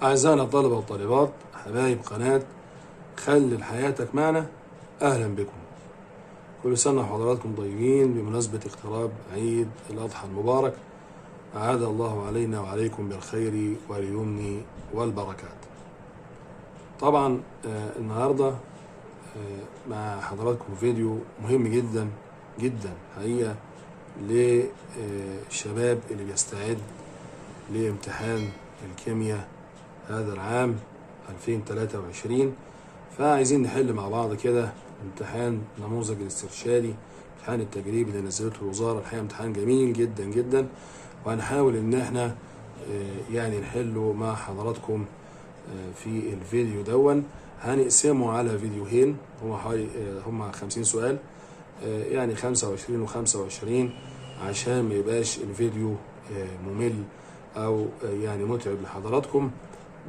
أعزائنا الطلبة والطالبات حبايب قناة خلي حياتك معنا، أهلا بكم. كل سنة وحضراتكم طيبين بمناسبة اقتراب عيد الأضحى المبارك. أعاد الله علينا وعليكم بالخير واليمن والبركات. طبعا النهاردة مع حضراتكم فيديو مهم جدا جدا حقيقة للشباب اللي بيستعد لامتحان الكيمياء هذا العام 2023. فعايزين نحل مع بعض كده امتحان نموذج الاسترشادي، امتحان التجريبي اللي نزلته الوزارة. الحقيقة امتحان جميل جدا جدا، وهنحاول ان احنا يعني نحله مع حضراتكم في الفيديو دون. هنقسمه على فيديوهين، هما حوالي 50 سؤال، يعني 25 و25 عشان ما يبقاش الفيديو ممل او يعني متعب لحضراتكم.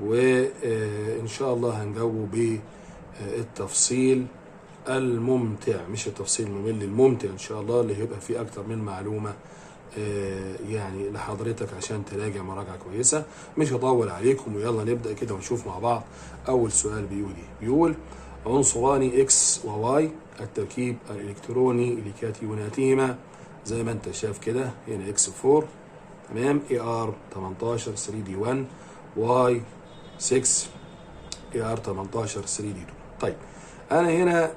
وان شاء الله هنجاوبه بالتفصيل الممتع، مش التفصيل الممل، الممتع ان شاء الله، اللي هيبقى فيه اكتر من معلومة يعني لحضرتك عشان تراجع مراجعة كويسة. مش هطول عليكم، ويلا نبدأ كده ونشوف مع بعض. اول سؤال بيقول ايه؟ بيقول عنصران اكس وواي التركيب الالكتروني لكاتيوناتهما زي ما انت شايف كده. هنا اكس 4 تمام، اي ار 18 3 دي 1، واي 6 اي ار 18 3 دي 2. طيب انا هنا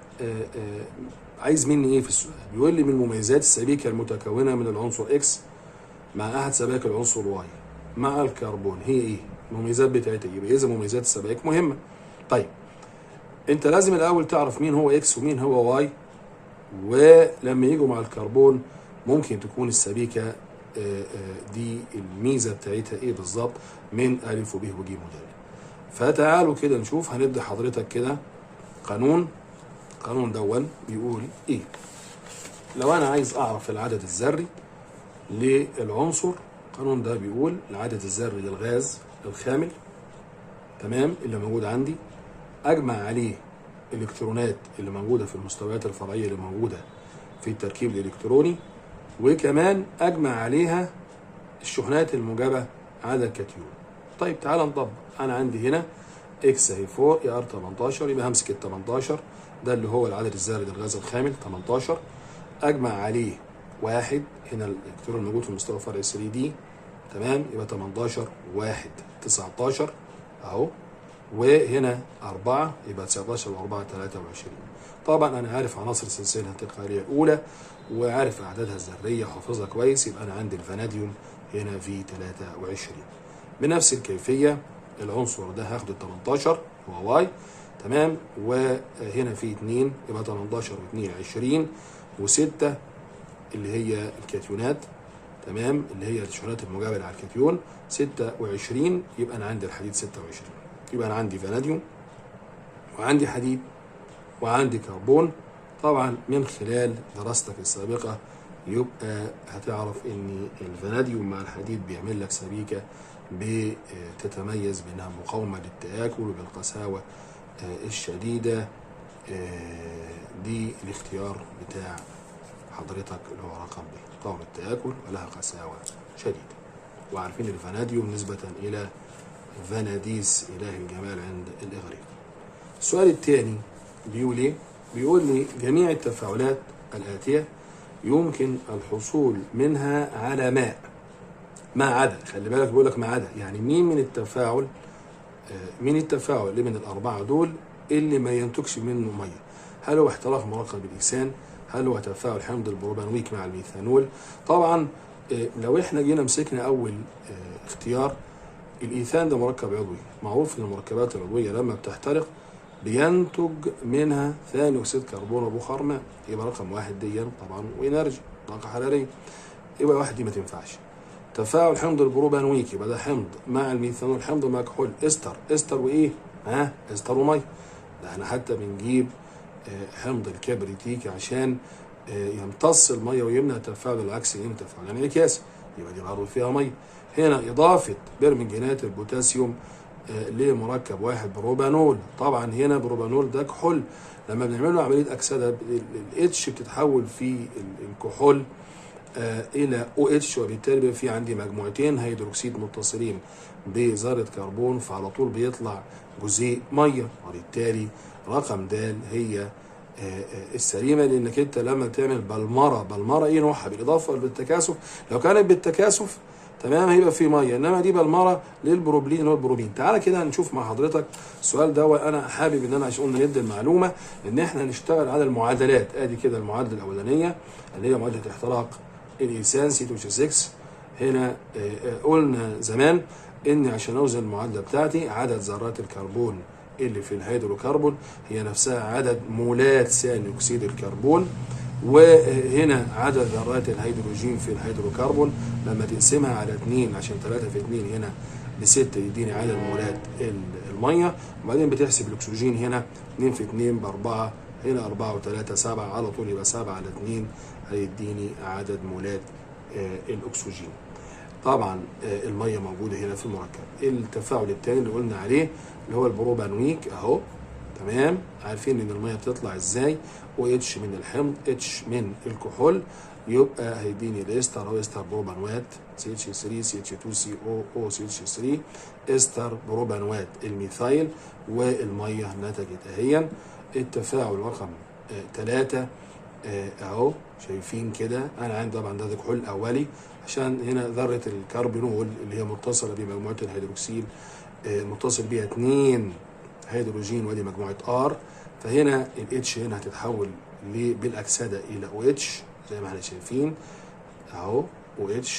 عايز مني ايه في السؤال؟ بيقول لي من مميزات السبيكه المتكونه من العنصر اكس مع احد سبائك العنصر واي مع الكربون هي ايه؟ المميزات بتاعتها. يبقى اذا مميزات السبائك مهمه. طيب انت لازم الاول تعرف مين هو اكس ومين هو واي، ولما يجوا مع الكربون ممكن تكون السبيكه دي الميزه بتاعتها ايه بالظبط من الف وب وج ودال. فتعالوا كده نشوف. هنبدا حضرتك كده قانون دون بيقول ايه؟ لو انا عايز اعرف العدد الذري للعنصر، القانون ده بيقول العدد الذري للغاز الخامل تمام اللي موجود عندي، اجمع عليه الالكترونات اللي موجوده في المستويات الفرعيه اللي موجوده في التركيب الالكتروني، وكمان اجمع عليها الشحنات الموجبه على الكاتيون. طيب تعال نطبق. انا عندي هنا اكس اهي 4 اي ار 18، يبقى همسك ال 18 ده اللي هو العدد الذري للغاز الخامل 18، اجمع عليه واحد، هنا الالكترون الموجود في المستوى الفرعي 3 دي تمام، يبقى 18 1 19 اهو، وهنا 4 يبقى 19 و4 23. طبعا انا عارف عناصر السلسله الانتقاليه الاولى وعارف اعدادها الذريه، حافظها كويس. يبقى انا عندي الفاناديوم هنا في 23. بنفس الكيفيه العنصر ده هاخد ال 18 هو واي تمام، وهنا في 2 يبقى 18 و2 20، و6 اللي هي الكاتيونات تمام، اللي هي الشحنات المجابله على الكاتيون 26. يبقى انا عندي الحديد 26. يبقى انا عندي فاناديوم وعندي حديد وعندي كربون. طبعا من خلال دراستك السابقه يبقى هتعرف ان الفاناديوم مع الحديد بيعمل لك سبيكه بتتميز بانها مقاومه للتآكل وبالقساوه الشديده. دي الاختيار بتاع حضرتك اللي هو رقم ب، مقاومه التآكل ولها قساوه شديده. وعارفين الفاناديوم نسبه الى فاناديس اله الجمال عند الاغريق. السؤال الثاني بيقول ايه؟ بيقول لي جميع التفاعلات الاتيه يمكن الحصول منها على ماء ما عدا، خلي بالك بيقول لك ما عدا، يعني مين من التفاعل اللي من الاربعه دول اللي ما ينتجش منه ميه؟ هل هو احتراق مركب الايثان؟ هل هو تفاعل حمض البروبانويك مع الميثانول؟ طبعا لو احنا جينا مسكنا اول اختيار، الايثان ده مركب عضوي، معروف ان المركبات العضويه لما بتحترق بينتج منها ثاني اكسيد كربون وبخار ماء. يبقى رقم واحد دي طبعا وانرجي طاقه حراريه، يبقى واحد دي ما تنفعش. تفاعل حمض البروبانويك يبقى ده حمض مع الميثانول، حمض مكحول، استر وايه؟ استر وميه. ده احنا حتى بنجيب حمض الكبريتيك عشان يمتص الميه ويمنع التفاعل العكسي، يمنع تفاعل الانعكاس، يبقى دي برضه فيها ميه. هنا اضافه برمنجانات البوتاسيوم لمركب واحد بروبانول. طبعا هنا بروبانول ده كحول، لما بنعمل له عمليه اكسده الاتش بتتحول في الكحول الى OH، وبالتالي بيبقى في عندي مجموعتين هيدروكسيد متصلين بذره كربون، فعلى طول بيطلع جزيء ميه، وبالتالي رقم د هي السليمه. لانك انت لما تعمل بلمره ايه نوعها؟ بالاضافه ولا بالتكاثف؟ لو كانت بالتكاثف تمام هيبقى في ميه، انما دي بلمره للبروبلين اللي هو البروبين. تعالى كده نشوف مع حضرتك السؤال ده، وانا حابب ان انا عشان قلنا ندي المعلومه ان احنا نشتغل على المعادلات. ادي كده المعادله الاولانيه اللي هي معادله احتراق الانسان C2H6. هنا قلنا زمان ان عشان اوزن المعادله بتاعتي عدد ذرات الكربون اللي في الهيدروكربون هي نفسها عدد مولات ثاني اكسيد الكربون، وهنا عدد ذرات الهيدروجين في الهيدروكربون لما تقسمها على 2 عشان 3 في 2 هنا ب6 يديني عدد مولات الميه. وبعدين بتحسب الاكسجين هنا 2 في 2 ب4، هنا 4 و3 7، على طول يبقى 7 على 2 هيديني عدد مولات الاكسجين. طبعا الميه موجوده هنا في المركب. التفاعل الثاني اللي قلنا عليه اللي هو البروبانويك اهو، تمام. عارفين ان الميه بتطلع ازاي؟ OH من الحمض، H من الكحول، يبقى هيديني الاستر او استر بروبانوات CH3 CH2CO OCH3 استر بروبانوات الميثايل، والميه نتجت اهيا. التفاعل رقم 3 اهو شايفين كده. انا عندي طبعا ده كحول اولي عشان هنا ذره الكربونول اللي هي متصله بمجموعه الهيدروكسيل متصل بيها 2 هيدروجين ودي مجموعه R، فهنا الاتش هنا هتتحول بالاكسده الى OH زي ما احنا شايفين اهو OH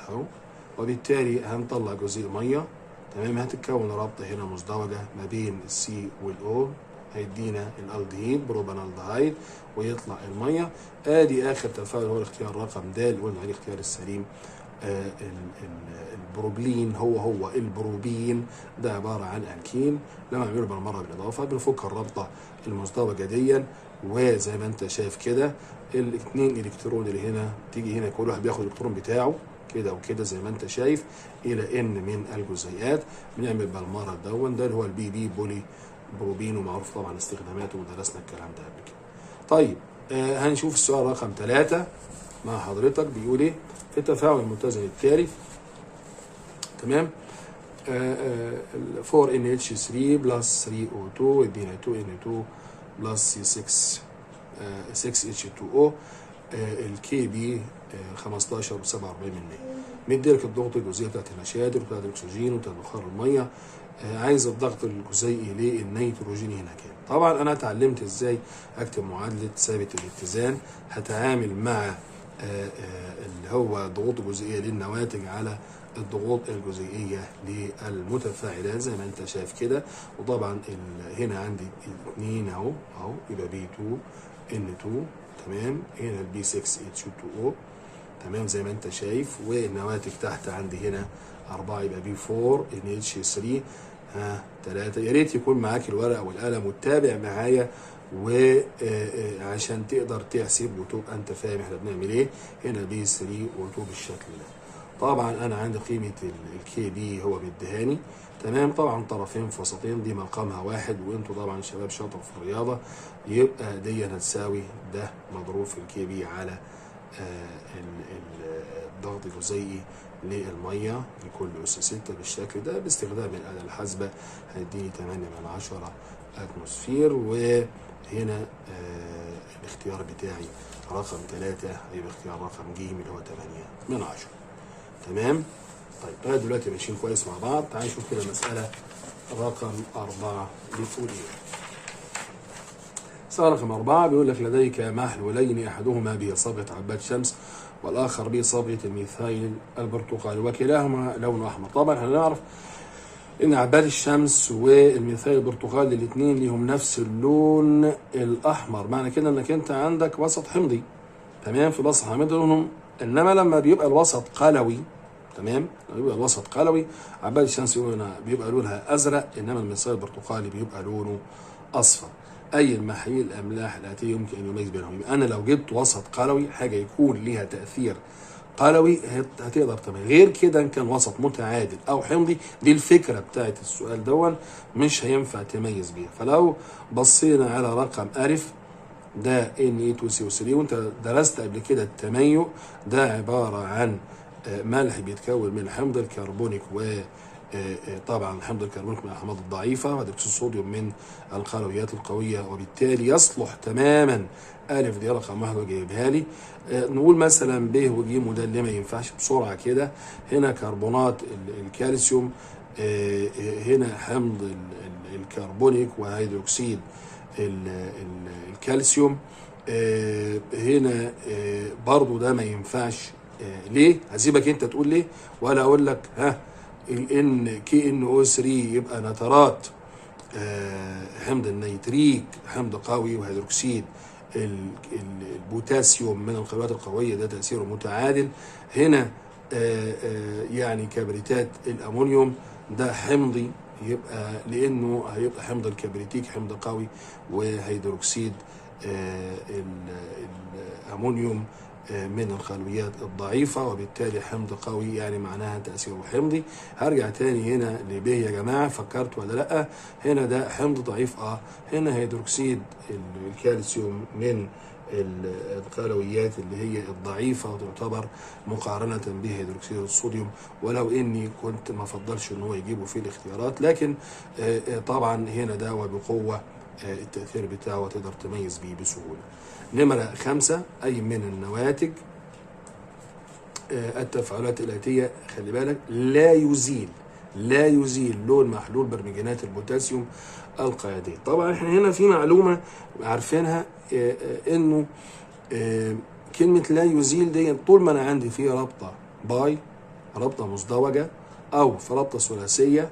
اهو، وبالتالي هنطلع جزيء ميه، تمام. هتتكون رابطه هنا مزدوجه ما بين السي والاو، هيدينا الالدهيد بروبانالدهايد ويطلع الميه. ادي اخر تفاعل هو الاختيار رقم د اللي قلنا عليه الاختيار السليم. البروبلين هو البروبين ده عباره عن الكين. لما نعمله بالمره بالاضافه بنفك الرابطه المزدوجه ديا، وزي ما انت شايف كده الاثنين الكترون اللي هنا تيجي هنا كل واحد بياخد الالكترون بتاعه كده وكده زي ما انت شايف الى ان من الجزيئات. بنعمل بالمره ده اللي هو البي بي بولي بروبين، ومعروف طبعا استخداماته ودرسنا الكلام ده قبل كده. طيب هنشوف السؤال رقم 3 مع حضرتك. بيقول ايه؟ في التفاعل المتزن التالي، تمام. 4NH3 بلس 3O2 يدينا 2N2 بلس C6H2O. الكي بي 15 و47%. مديلك الضغط الجزيئي بتاعت النشادر وبتاعت الاكسجين وبتاعت بخار الميه. عايز الضغط الجزيئي للنيتروجيني هنا كام؟ طبعا انا اتعلمت ازاي اكتب معادله ثابت الاتزان. هتعامل مع اللي هو ضغوط جزيئيه للنواتج على الضغوط الجزيئيه للمتفاعلات زي ما انت شايف كده. وطبعا هنا عندي 2 اهو يبقى B2 N2، تمام. هنا البي 6 H2O، تمام زي ما انت شايف. والنواتج تحت عندي هنا 4 يبقى بي 4 NH3 3. يا ريت يكون معاك الورقه والقلم وتتابع معايا وعشان تقدر تحسب وتبقى انت فاهم احنا بنعمل ايه. هنا بي 3 و2 بالشكل ده. طبعا انا عندي قيمه الكي بي هو مديهاني، تمام. طبعا طرفين في وسطين دي مقامها 1، وانتوا طبعا شباب شاطر في الرياضه، يبقى دي هتساوي ده مضروب في الكي بي على الضغط الجزيئي للميه لكل اس 6 بالشكل ده باستخدام الآلة الحاسبة. هيديني 8/10 اتموسفير. وهنا الاختيار بتاعي رقم 3 هيبقى اختيار رقم ج اللي هو 8/10، تمام. طيب بقى دلوقتي ماشيين كويس مع بعض. تعالوا نشوف كده مسألة رقم 4 بتقول ايه. مسألة رقم 4 بيقول لك لديك محلولين احدهما بصبغة عباد شمس والاخر بصبغة الميثايل البرتقالي وكلاهما لون احمر. طبعا احنا نعرف ان عباد الشمس والميثايل البرتقالي الاثنين ليهم نفس اللون الاحمر، معنى كده انك انت عندك وسط حمضي، تمام. في الوسط حمضي لونهم، انما لما بيبقى الوسط قلوي، تمام، لما بيبقى الوسط قلوي عباد الشمس بيبقى لونها ازرق، انما الميثايل البرتقالي بيبقى لونه اصفر. اي المحاليل الاملاح الاتيه يمكن ان يميز بينهم. انا لو جبت وسط قلوي حاجه يكون ليها تاثير قلوي هتقدر تميز. غير كده ان كان وسط متعادل او حمضي، دي الفكره بتاعت السؤال دون، مش هينفع تميز بيها. فلو بصينا على رقم أ ده Na2CO3. وانت درست قبل كده التميؤ، ده عباره عن ملح بيتكون من الحمض الكربونيك و طبعا الحمض الكربونيك من الاحماض الضعيفه، وهيدروكسيد الصوديوم من القلويات القويه، وبالتالي يصلح تماما الف دي رقم واحد وجايبها لي. نقول مثلا ب وج، وده اللي ما ينفعش بسرعه كده. هنا كربونات الكالسيوم، هنا حمض الكربونيك وهيدروكسيد الكالسيوم، هنا برضو ده ما ينفعش. ليه؟ هسيبك انت تقول ليه ولا اقول لك. ها، KNO3 يبقى نترات حمض النيتريك حمض قوي، وهيدروكسيد البوتاسيوم من القوات القويه ده تاثيره متعادل. هنا يعني كبريتات الامونيوم ده حمضي، يبقى لانه هيبقى حمض الكبريتيك حمض قوي، وهيدروكسيد الامونيوم من الخلويات الضعيفة، وبالتالي حمض قوي، يعني معناها تأثيره حمضي. هرجع تاني هنا لب يا جماعة، فكرت ولا لأ؟ هنا ده حمض ضعيف، هنا هيدروكسيد الكالسيوم من القلويات اللي هي الضعيفة، وتعتبر مقارنة بهيدروكسيد الصوديوم، ولو اني كنت ما افضلش ان هو يجيبه في الاختيارات، لكن طبعا هنا ده وبقوة التأثير بتاعه وتقدر تميز بيه بسهولة. نمرة 5، أي من النواتج التفاعلات الآتية، خلي بالك، لا يزيل لون محلول برمجانات البوتاسيوم القيادية. طبعا احنا هنا في معلومة عارفينها، انه كلمة لا يزيل دي طول ما انا عندي في رابطة باي، رابطة مزدوجة، او في رابطة ثلاثية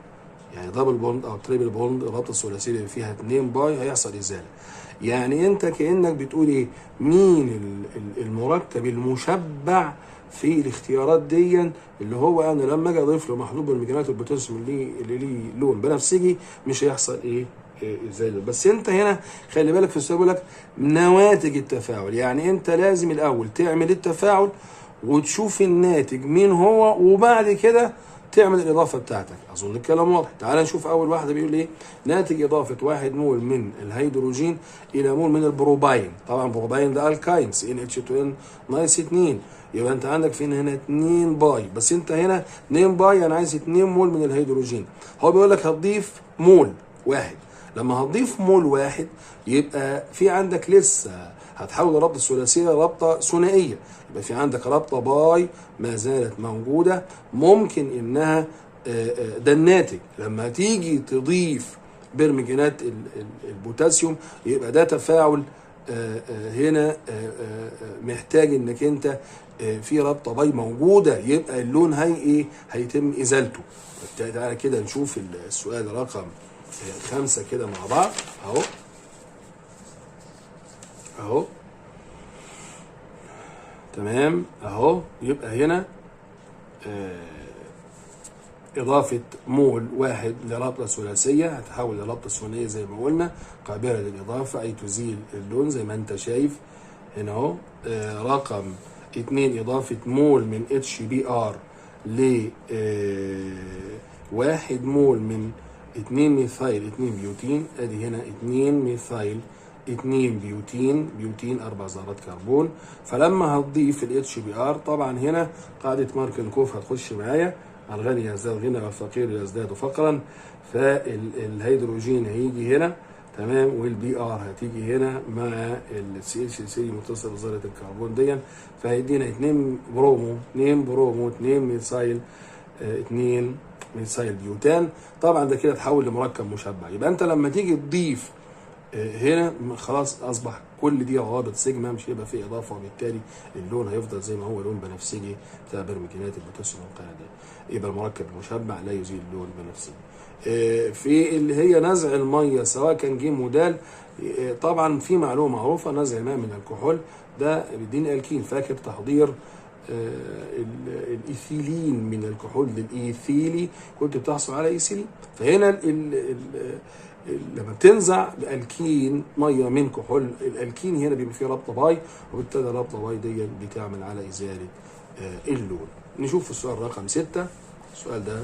يعني دبل بوند او تريبل بوند، الرابطة الثلاثية اللي فيها 2 باي هيحصل ازالة. يعني انت كأنك بتقول ايه؟ مين المركب المشبع في الاختيارات دي، اللي هو انا لما اجي اضيف له محلول برمجانات البوتاسيوم اللي ليه لون بنفسجي مش هيحصل ايه زي ده. بس انت هنا خلي بالك في السؤال بيقول لك نواتج التفاعل، يعني انت لازم الاول تعمل التفاعل وتشوف الناتج مين هو، وبعد كده تعمل الاضافه بتاعتك. اظن الكلام واضح. تعال نشوف اول واحده بيقول ايه. ناتج اضافه 1 مول من الهيدروجين الى مول من البروباين. طبعا بروباين ده الكاينز NH2 2. يبقى انت عندك فين هنا 2 باي، بس انت هنا 2 باي انا عايز 2 مول من الهيدروجين. هو بيقول لك هتضيف مول واحد. لما هتضيف مول واحد يبقى في عندك لسه هتحول الرابطه الثلاثيه لرابطه ثنائيه، يبقى في عندك رابطه باي ما زالت موجوده، ممكن انها ده الناتج. لما تيجي تضيف برمجانات البوتاسيوم يبقى ده تفاعل هنا محتاج انك انت في رابطه باي موجوده، يبقى اللون هيتم ازالته. تعالى كده نشوف السؤال رقم 5 كده مع بعض اهو تمام اهو. يبقى هنا إضافة مول واحد لرابطة ثلاثية هتحول لرابطة ثنائية زي ما قلنا قابلة للإضافة، أي تزيل اللون زي ما أنت شايف هنا أهو. رقم 2 إضافة مول من HBr ل 1 مول من 2 ميثايل 2 بيوتين. أدي هنا 2 ميثايل 2 بيوتين 4 ذرات كربون. فلما هتضيف ال HBr طبعا هنا قاعدة ماركنكوف هتخش معايا، الغني يزداد غنى والفقير يزداد فقرا. فالهيدروجين هيجي هنا تمام، والبي ار هتيجي هنا مع السي اتش 3 متصل بذره الكربون دي، فهيدينا 2 برومو 2 ميثايل 2 ميثايل بيوتان. طبعا ده كده اتحول لمركب مشبع. يبقى انت لما تيجي تضيف هنا خلاص اصبح كل دي روابط سيجما، مش هيبقى فيه اضافه، وبالتالي اللون هيفضل زي ما هو لون بنفسجي بتاع برمجانات البوتاسيوم القياديه. يبقى المركب المشبع لا يزيل اللون بنفسجي. في اللي هي نزع الميه سواء كان جيم ودال، طبعا في معلومه معروفه، نزع الماء من الكحول ده بيديني الكين. فاكر تحضير الايثيلين من الكحول للايثيلي كنت بتحصل على ايثيلين. فهنا لما بتنزع الكين ميه من كحول، الالكين هنا بيبقى فيه رابطه باي، وبالتالي الرابطه باي دي بتعمل على ازاله اللون. نشوف السؤال رقم 6. السؤال ده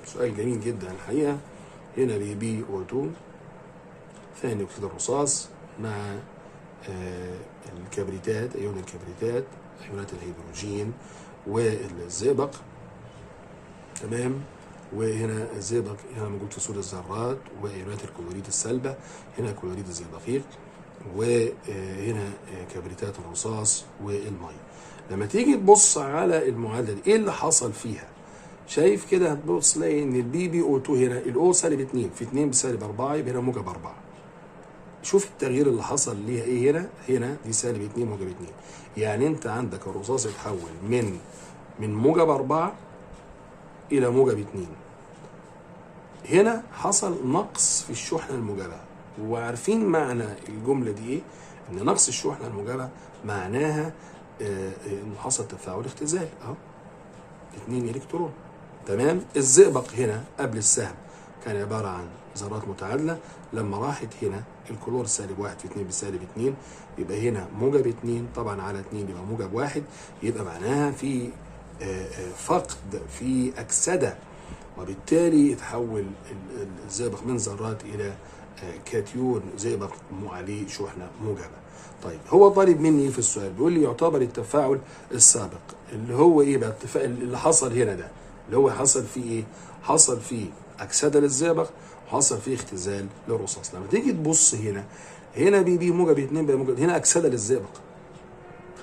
سؤال جميل جدا الحقيقه. هنا بي او 2 ثاني اكسيد الرصاص مع الكبريتات، ايون الكبريتات، ايونات الهيدروجين والزئبق. تمام. وهنا الزئبق هنا موجود في صورة الذرات، وايونات الكلوريد السلبة، هنا كلوريد الزئبقيق، وهنا كبريتات الرصاص والميه. لما تيجي تبص على المعادله دي ايه اللي حصل فيها؟ شايف كده هتبص تلاقي ان البي بي او 2 هنا الاو سالب 2 في 2 بسالب 4 يبقى هنا موجب 4. شوف التغيير اللي حصل ليها ايه هنا دي سالب 2 موجب 2. يعني انت عندك الرصاص اتحول من موجب 4 الى موجب 2. هنا حصل نقص في الشحنه الموجبه. وعارفين معنى الجمله دي ايه؟ ان نقص الشحنه الموجبه معناها انه حصل تفاعل اختزال اهو 2 الكترون. تمام. الزئبق هنا قبل السهم كان عباره عن ذرات متعادله، لما راحت هنا الكلور سالب 1 في 2 بسالب 2 يبقى هنا موجب 2 طبعا على 2 يبقى موجب 1، يبقى معناها في فقد في اكسده، وبالتالي يتحول الزئبق من ذرات الى كاتيون زئبق عليه شحنه موجبه. طيب هو طالب مني في السؤال بيقول لي يعتبر التفاعل السابق اللي هو ايه بقى التفاعل اللي حصل هنا ده اللي هو حصل فيه ايه؟ حصل فيه اكسده للزئبق وحصل فيه اختزال للرصاص. لما تيجي تبص هنا بي موجب 2 بقى موجب، هنا اكسده للزئبق.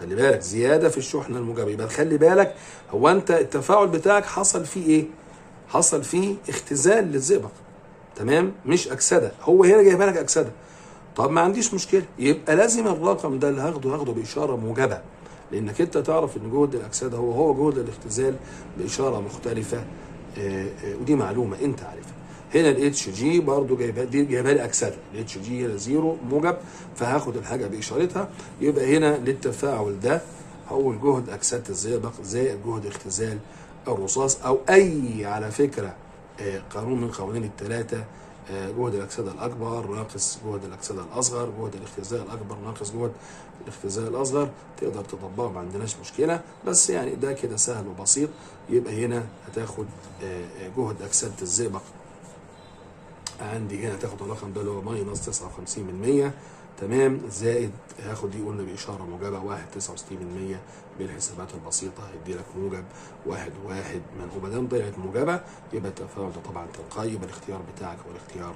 خلي بالك زياده في الشحنه الموجبه، يبقى خلي بالك هو انت التفاعل بتاعك حصل فيه ايه؟ حصل فيه اختزال للزئبق. تمام؟ مش اكسده، هو هنا جايبها لك اكسده. طب ما عنديش مشكله، يبقى لازم الرقم ده اللي هاخده باشاره موجبه، لانك انت تعرف ان جهد الاكسده هو جهد الاختزال باشاره مختلفه. ودي معلومه انت عارفها. هنا الاتش جي برضه جايبها لي اكسده، الاتش جي هنا زيرو موجب، فهاخد الحاجه باشارتها. يبقى هنا للتفاعل ده هقول جهد اكسده الزئبق زائد جهد اختزال الرصاص، او اي على فكره قانون من قوانين الثلاثه، جهد الاكسده الاكبر ناقص جهد الاكسده الاصغر، جهد الاختزال الاكبر ناقص جهد الاختزال الاصغر. تقدر تطبقه ما عندناش مشكله، بس يعني ده كده سهل وبسيط. يبقى هنا هتاخد جهد اكسده الزئبق عندي هنا هتاخد الرقم ده اللي هو ماينص 59%. تمام. زائد هاخد دي قلنا باشاره موجبه 1.69% بالحسابات البسيطه هيدي لك موجب 1.1 وما دام طلعت موجبه يبقى التفاعل ده طبعا تلقائي، يبقى الاختيار بتاعك هو الاختيار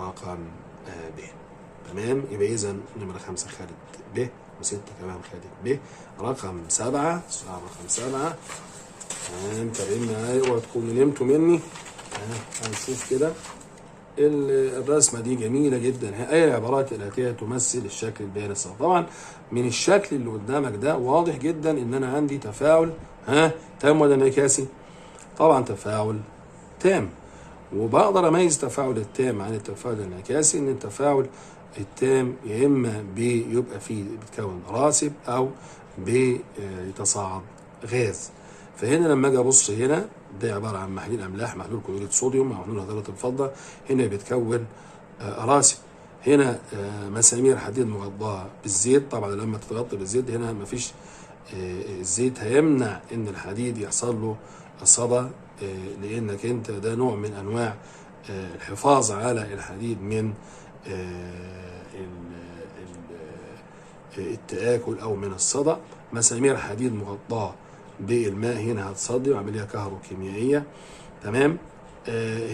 رقم ب. تمام. يبقى اذا نمره 5 خدت ب و6 كمان خدت ب. رقم 7 سؤال رقم 7. متابعين معايا اوعوا تكونوا نمتوا مني. هنشوف كده الرسمه دي جميله جدا. اي العبارات الاتيه تمثل الشكل البياني الصحيح؟ طبعا من الشكل اللي قدامك ده واضح جدا ان انا عندي تفاعل تام ولا انعكاسي؟ طبعا تفاعل تام. وبقدر اميز التفاعل التام عن التفاعل الانعكاسي ان التفاعل التام يا اما بيبقى فيه بيتكون راسب او بيتصاعد غاز. فهنا لما اجي ابص هنا ده عباره عن محلول املاح، محلول كلوريد صوديوم مع محلول هيدرات الفضه، هنا بيتكون راسب. هنا مسامير حديد مغطاه بالزيت، طبعا لما تتغطى بالزيت هنا مفيش الزيت هيمنع ان الحديد يحصل له صدى، لانك انت ده نوع من انواع الحفاظ على الحديد من التآكل او من الصدى. مسامير حديد مغطاه بالماء هنا هتصدي وعمليه كهروكيميائيه. تمام.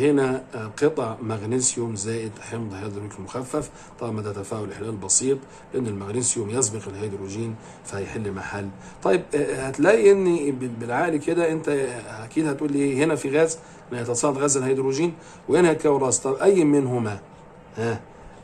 هنا قطع مغنيسيوم زائد حمض هيدروكليك مخفف. طبعا ده تفاعل احلال بسيط لان المغنيسيوم يسبق الهيدروجين فهيحل محل. طيب هتلاقي ان بالعقل كده انت اكيد هتقول لي هنا في غاز يتصاعد غاز الهيدروجين وهنا هيتكون راس. طب اي منهما؟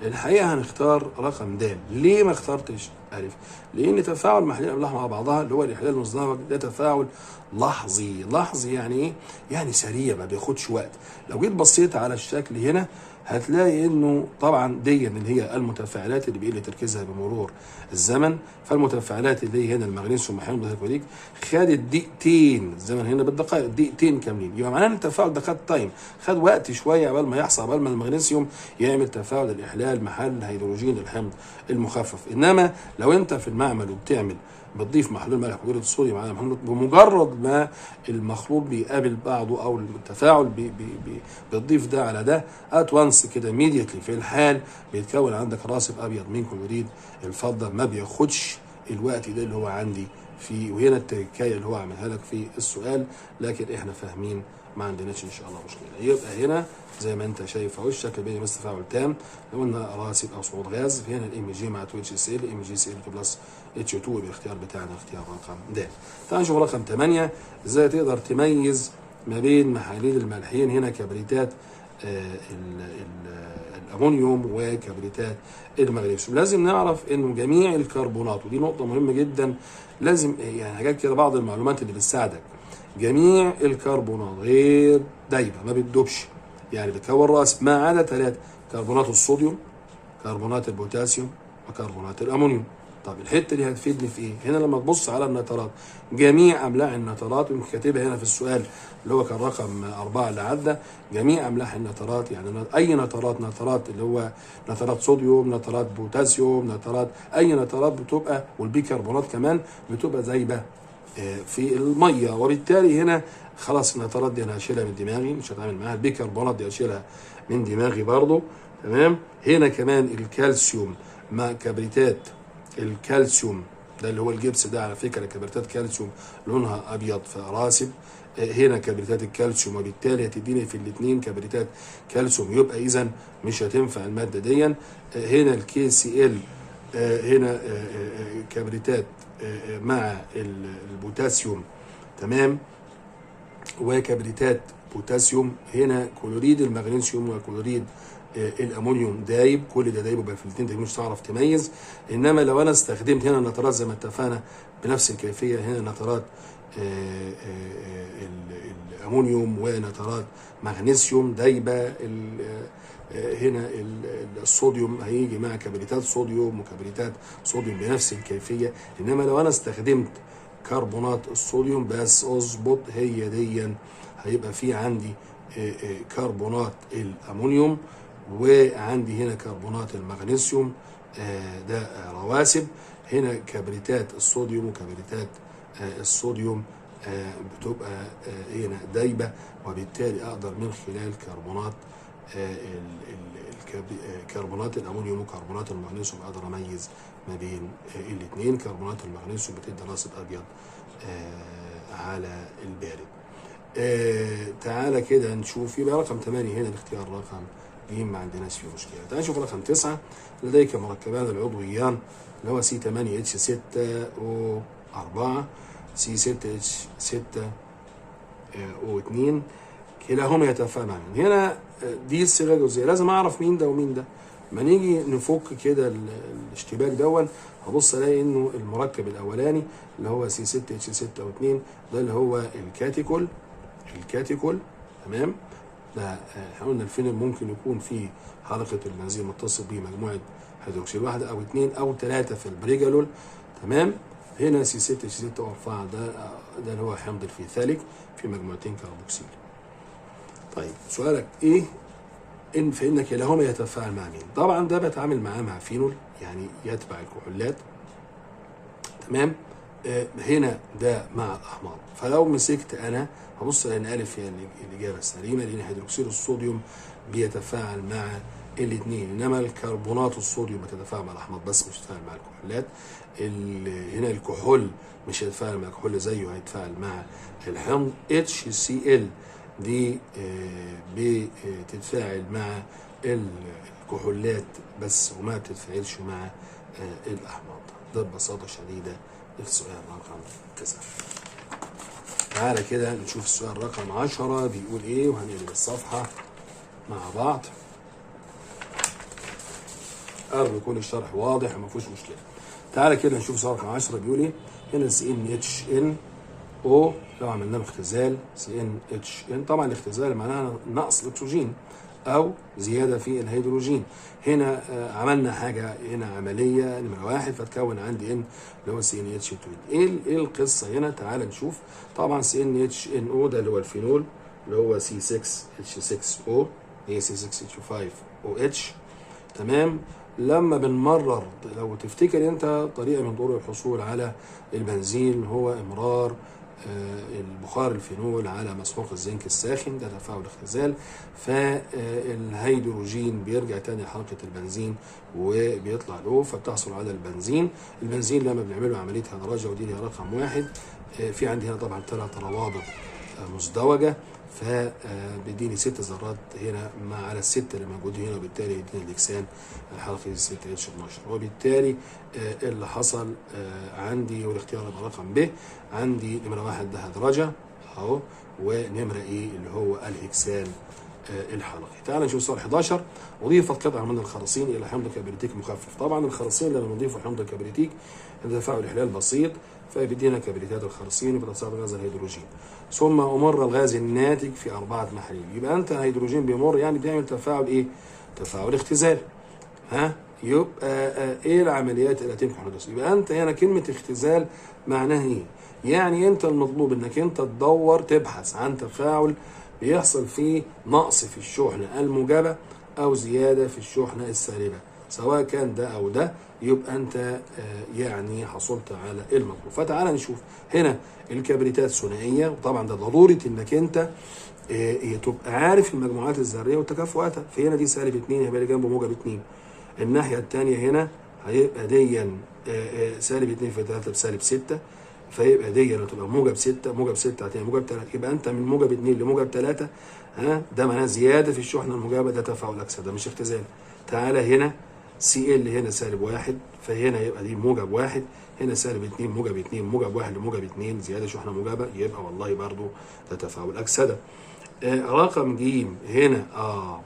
الحقيقه هنختار رقم د. ليه ما اخترتش الف؟ لان تفاعل محلول الاملاح مع بعضها اللي هو الاحلال المزدوج ده تفاعل لحظي. لحظي يعني ايه؟ يعني سريع ما بياخدش وقت. لو جيت بصيت على الشكل هنا هتلاقي انه طبعا دي اللي هي المتفاعلات اللي بيقل تركيزها بمرور الزمن. فالمتفاعلات اللي هي هنا المغنيسيوم وحمض الهيدروكليك خدت دقيقتين، الزمن هنا بالدقائق، دقيقتين كاملين. يبقى معناه ان التفاعل ده خد تايم، خد وقت شويه قبل ما يحصل، قبل ما المغنيسيوم يعمل تفاعل الاحلال محل هيدروجين الحمض المخفف. انما لو انت في المعمل بتضيف محلول ملح كلوريد الصوديوم على محلول، بمجرد ما المخلوط بيقابل بعضه او التفاعل بتضيف ده على ده ات وانس كده immediately، في الحال بيتكون عندك راسب ابيض من كلوريد الفضه، ما بياخدش الوقت ده اللي هو عندي في. وهنا التكايه اللي هو عملها لك في السؤال، لكن احنا فاهمين ما عندناش ان شاء الله مشكله. يبقى هنا زي ما انت شايف اهو الشكل بين بس تفاعل تام، لو قلنا راسب او صعود غاز، في هنا الام جي مع 2 اتش سي ال، ام جي سي ال بلس اتش 2، بالاختيار بتاعنا اختيار رقم د. تعال نشوف رقم 8، ازاي تقدر تميز ما بين محاليل الملحين. هنا كبريتات الامونيوم وكبريتات المغنيسيوم. لازم نعرف انه جميع الكربونات، ودي نقطه مهمه جدا، لازم يعني حاجات كده بعض المعلومات اللي بتساعدك. جميع الكربونات غير دايبه، ما بتدوبش، يعني بتكون راسب ما عدا 3: كربونات الصوديوم، كربونات البوتاسيوم، وكربونات الامونيوم. طب الحته دي هتفيدني في ايه؟ هنا لما تبص على النترات، جميع املاح النترات، ويمكن كاتبها هنا في السؤال اللي هو كان رقم 4 اللي عدى، جميع املاح النترات، يعني اي نترات اللي هو نترات صوديوم، نترات بوتاسيوم، نترات، اي نترات بتبقى، والبيكربونات كمان بتبقى زايبه في الميه، وبالتالي هنا خلاص النترات دي انا هشيلها من دماغي، مش هتعامل معاها. البيكربونات دي هشيلها من دماغي برضه، تمام. هنا كمان الكالسيوم مع كبريتات الكالسيوم، ده اللي هو الجبس ده على فكره كبريتات كالسيوم لونها ابيض فراسب. هنا كبريتات الكالسيوم، وبالتالي هتديني في الاثنين كبريتات كالسيوم، يبقى اذا مش هتنفع الماده دي. هنا الكي سي ال، هنا كبريتات مع البوتاسيوم، تمام، وكبريتات بوتاسيوم. هنا كلوريد المغنيسيوم وكلوريد الامونيوم دايب، كل ده دايب، يبقى في الاثنين دي مش هتعرف تميز. انما لو انا استخدمت هنا النترات زي ما اتفقنا بنفس الكيفيه، هنا نترات الامونيوم ونترات مغنيسيوم دايبه. هنا الصوديوم هيجي مع كبريتات صوديوم وكبريتات صوديوم بنفس الكيفيه. انما لو انا استخدمت كربونات الصوديوم بس، اظبط هي دي، هيبقى في عندي كربونات الامونيوم، وعندي هنا كربونات المغنيسيوم، ده رواسب. هنا كبريتات الصوديوم وكبريتات الصوديوم بتبقى هنا دايبه، وبالتالي اقدر من خلال كربونات الامونيوم وكربونات المغنيسيوم اقدر اميز ما بين الاثنين. كربونات المغنيسيوم بتدي راسب ابيض على البارد. تعالى كده نشوف، يبقى رقم 8 هنا الاختيار رقم ج، ما عندناش فيه مشكله. تعالى نشوف رقم 9، لديك مركبان العضويان اللي هو C8H6O4، C6H6O2، كلاهما يتفاعلان. هنا دي الصيغه الجزئيه، لازم اعرف مين ده ومين ده. ما نيجي نفك كده الاشتباك دون، هبص الاقي انه المركب الاولاني اللي هو C6H6O2 ده اللي هو الكاتيكول، تمام. ده احنا قلنا الفينل ممكن يكون فيه حلقه البنزين متصل بيه مجموعه هيدروكسيد واحده او اثنين او ثلاثه في البريجالول، تمام. هنا C6H6O4 ده اللي هو حمض الفيثاليك في مجموعتين كربوكسيل. طيب سؤالك ايه؟ فإن كلاهما يتفاعل مع مين؟ طبعا ده بتعامل معاه مع فينول، يعني يتبع الكحولات، تمام. هنا ده مع الاحماض. فلو مسكت انا هبص لان الف هي الاجابه السليمه، لان هيدروكسيد الصوديوم بيتفاعل مع الاثنين، انما الكربونات الصوديوم بتتفاعل مع الاحماض بس مش هتتفاعل مع الكحولات. هنا الكحول مش هيتفاعل مع الكحول زيه، هيتفاعل مع الحمض. HCl دي بتتفاعل مع الكحولات بس، وما بتتفاعلش مع الاحماض. ده ببساطه شديده السؤال رقم 9. تعالى كده نشوف السؤال رقم 10 بيقول ايه، وهنقلب الصفحه مع بعض. أرجو يكون الشرح واضح وما فيهوش مشكله. تعالى كده نشوف السؤال رقم 10 بيقول ايه. هنا CnHnO لو عملنا له اختزال CnHn، طبعا الاختزال معناها نقص الاكسجين او زياده في الهيدروجين. هنا عملنا حاجه هنا عمليه نمره 1 فتكون عندي N اللي هو CnH2. ايه القصه هنا؟ تعال نشوف. طبعا CnHnO ده اللي هو الفينول اللي هو C6H6O، هي C6H5OH. تمام. لما بنمرر، لو تفتكر انت، طريقه من طرق الحصول على البنزين هو امرار البخار الفينول على مسحوق الزنك الساخن، ده تفاعل اختزال، فالهيدروجين بيرجع تاني لحلقه البنزين وبيطلع له، فبتحصل على البنزين. البنزين لما بنعمله عمليه هدرجه، ودي ليها رقم 1، في عندي هنا طبعا 3 روابط مزدوجه، فبيديني 6 ذرات هنا على ال6 اللي موجودين هنا، وبالتالي يديني الاكسان حلقه 6H12. وبالتالي اللي حصل عندي، والاختيار يبقى رقم ب، عندي نمره 1 ده هدرجه اهو، ونمره ايه اللي هو الهكسان الحلقي. تعال نشوف سؤال 11. اضيفت قطعه من الخراسين الى حمض كبريتيك مخفف. طبعا الخراسين لما نضيفه حمض الكبريتيك ده تفاعل احلال بسيط، فبيدينا كبريتات الخراسين وبتصاعد غاز الهيدروجين، ثم امر الغاز الناتج في 4 محاليل. يبقى انت الهيدروجين بيمر، يعني بيعمل تفاعل ايه؟ تفاعل اختزال. يبقى ايه العمليات التي يمكن حدوثها؟ يبقى انت هنا كلمه اختزال معناها ايه؟ يعني انت المطلوب انك انت تدور تبحث عن تفاعل بيحصل فيه نقص في الشحنه الموجبه او زياده في الشحنه السالبه، سواء كان ده او ده، يبقى انت يعني حصلت على المطلوب. فتعال نشوف هنا الكبريتات ثنائيه، وطبعا ده ضروره انك انت تبقى عارف المجموعات الذريه وتكافؤاتها. فهنا دي -2 هيبقى اللي جنبه موجب 2، الناحيه الثانيه هنا هيبقى دي -2 في 3 ب6، فيبقى دي هتبقى موجب 6، موجب 6 هتبقى موجب 3. يبقى انت من موجب 2 لموجب 3 ده معناه زياده في الشحنه الموجبه، ده تفاعل اكسده مش اختزال. تعالى هنا Cl هنا -1، فهنا يبقى دي موجب 1، هنا -2 موجب 2، موجب 1 لموجب 2 زياده شحنه موجبه، يبقى والله برضو ده تفاعل اكسده. رقم ج هنا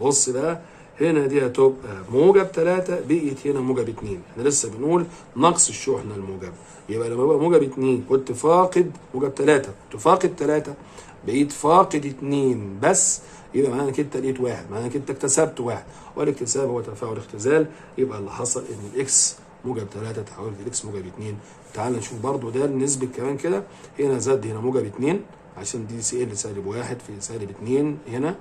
بص بقى، هنا دي هتبقى موجب 3، بقيت هنا موجب 2. احنا لسه بنقول نقص الشحنه الموجبه، يبقى لما يبقى موجب 2 كنت فاقد موجب 3، كنت فاقد 3 بقيت فاقد 2 بس، يبقى معنى كده لقيت 1، معنى كده اكتسبت 1، والاكتساب هو تفاعل اختزال. يبقى اللي حصل ان الاكس موجب 3 تحولت الاكس موجب 2. تعال نشوف برضو ده النسبة كمان كده، هنا زد هنا موجب 2 عشان دي Cl -1 في -2، هنا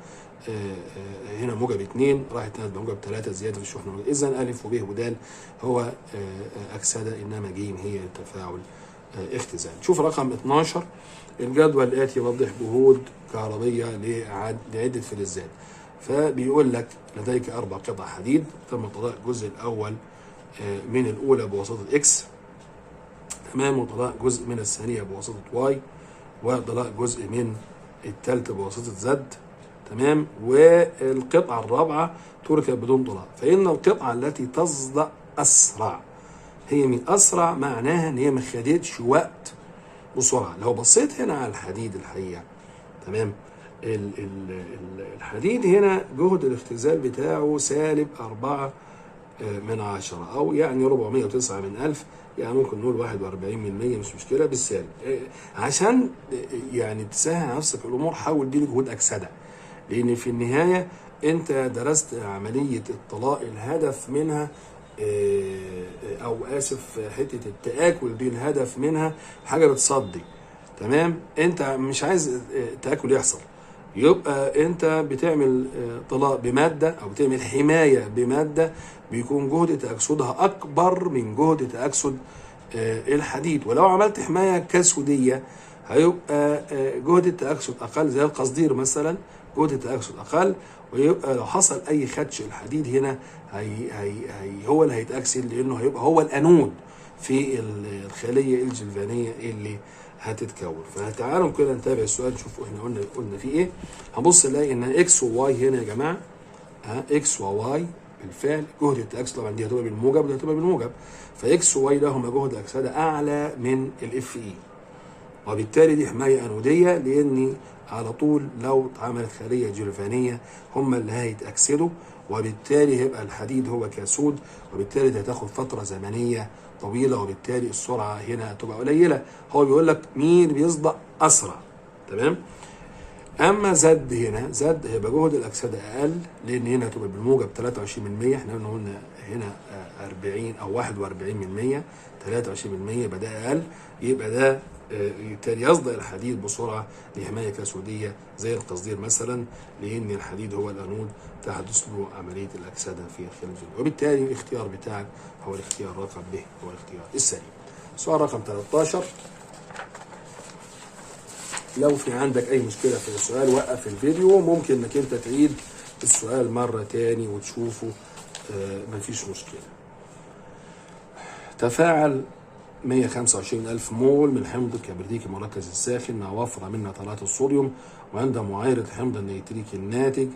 هنا موجب 2 راحت هنا موجب 3 زياده في الشحنه. اذا ا وب ود هو اكسده، انما ج هي تفاعل اختزال. شوف رقم 12. الجدول الاتي يوضح جهود كهربيه لعده فلزات. فبيقول لك لديك 4 قطع حديد، تم طلاء الجزء الاول من الاولى بواسطه اكس، تمام، وطلاء جزء من الثانيه بواسطه واي، وطلاء جزء من الثالثه بواسطه زد، تمام، والقطعه الرابعه تركب بدون طلاء. فان القطعه التي تصدأ اسرع هي من اسرع، معناها ان هي ما خدتش وقت بسرعه. لو بصيت هنا على الحديد الحقيقه، تمام، الحديد هنا جهد الاختزال بتاعه -4/10، او يعني 409/1000، يعني ممكن نقول 41%، مش مشكله بالسالب. عشان يعني تسهل على نفسك الامور حول دي لجهود اكسده، لان في النهايه انت درست عمليه الطلاء، الهدف منها او اسف حته التاكل دي الهدف منها حاجه بتصدي، تمام، انت مش عايز تاكل يحصل، يبقى انت بتعمل طلاء بماده او بتعمل حمايه بماده بيكون جهد تاكسدها اكبر من جهد تاكسد الحديد. ولو عملت حمايه كسوديه هيبقى جهد التاكسد اقل، زي القصدير مثلا جهد التاكسد اقل، ويبقى لو حصل اي خدش الحديد هنا هي هو اللي هيتاكسد، لانه هيبقى هو الانود في الخليه الجلفانيه اللي هتتكون. فتعالوا كده نتابع السؤال نشوف احنا قلنا فيه ايه. هنبص نلاقي ان اكس وواي هنا يا جماعه، اكس وواي بالفعل جهد التاكسد طبعا دي هتبقى بالموجب ودي هتبقى بالموجب، فاكس وواي لهما جهد اكسده اعلى من الاف اي، وبالتالي دي حمايه انوديه، لان على طول لو اتعملت خليه جلفانيه هم اللي هيتاكسدوا، وبالتالي هيبقى الحديد هو كاسود، وبالتالي دي هتاخد فتره زمنيه طويله، وبالتالي السرعه هنا هتبقى قليله. هو بيقول لك مين بيصدأ اسرع، تمام. اما زد هنا، زد هيبقى جهد الاكسده اقل، لان هنا هتبقى بالموجب 23%، احنا قلنا هنا 40 او 41%، 23% يبقى ده اقل، يبقى ده بالتالي يصدأ الحديد بسرعة لحماية كسودية زي القصدير مثلا، لأن الحديد هو الأنود تحدث له عملية الأكسدة في الخلايا الجلدية، وبالتالي الاختيار بتاعك هو الاختيار رقم ب، هو الاختيار السليم. سؤال رقم 13، لو في عندك أي مشكلة في السؤال وقف الفيديو، ممكن إنك أنت تعيد السؤال مرة تاني وتشوفه، مفيش مشكلة. تفاعل 125,000 مول من حمض الكبريتيك المركز الساخن مع وفرة من نترات الصوديوم، وعند معايرة حمض النيتريك الناتج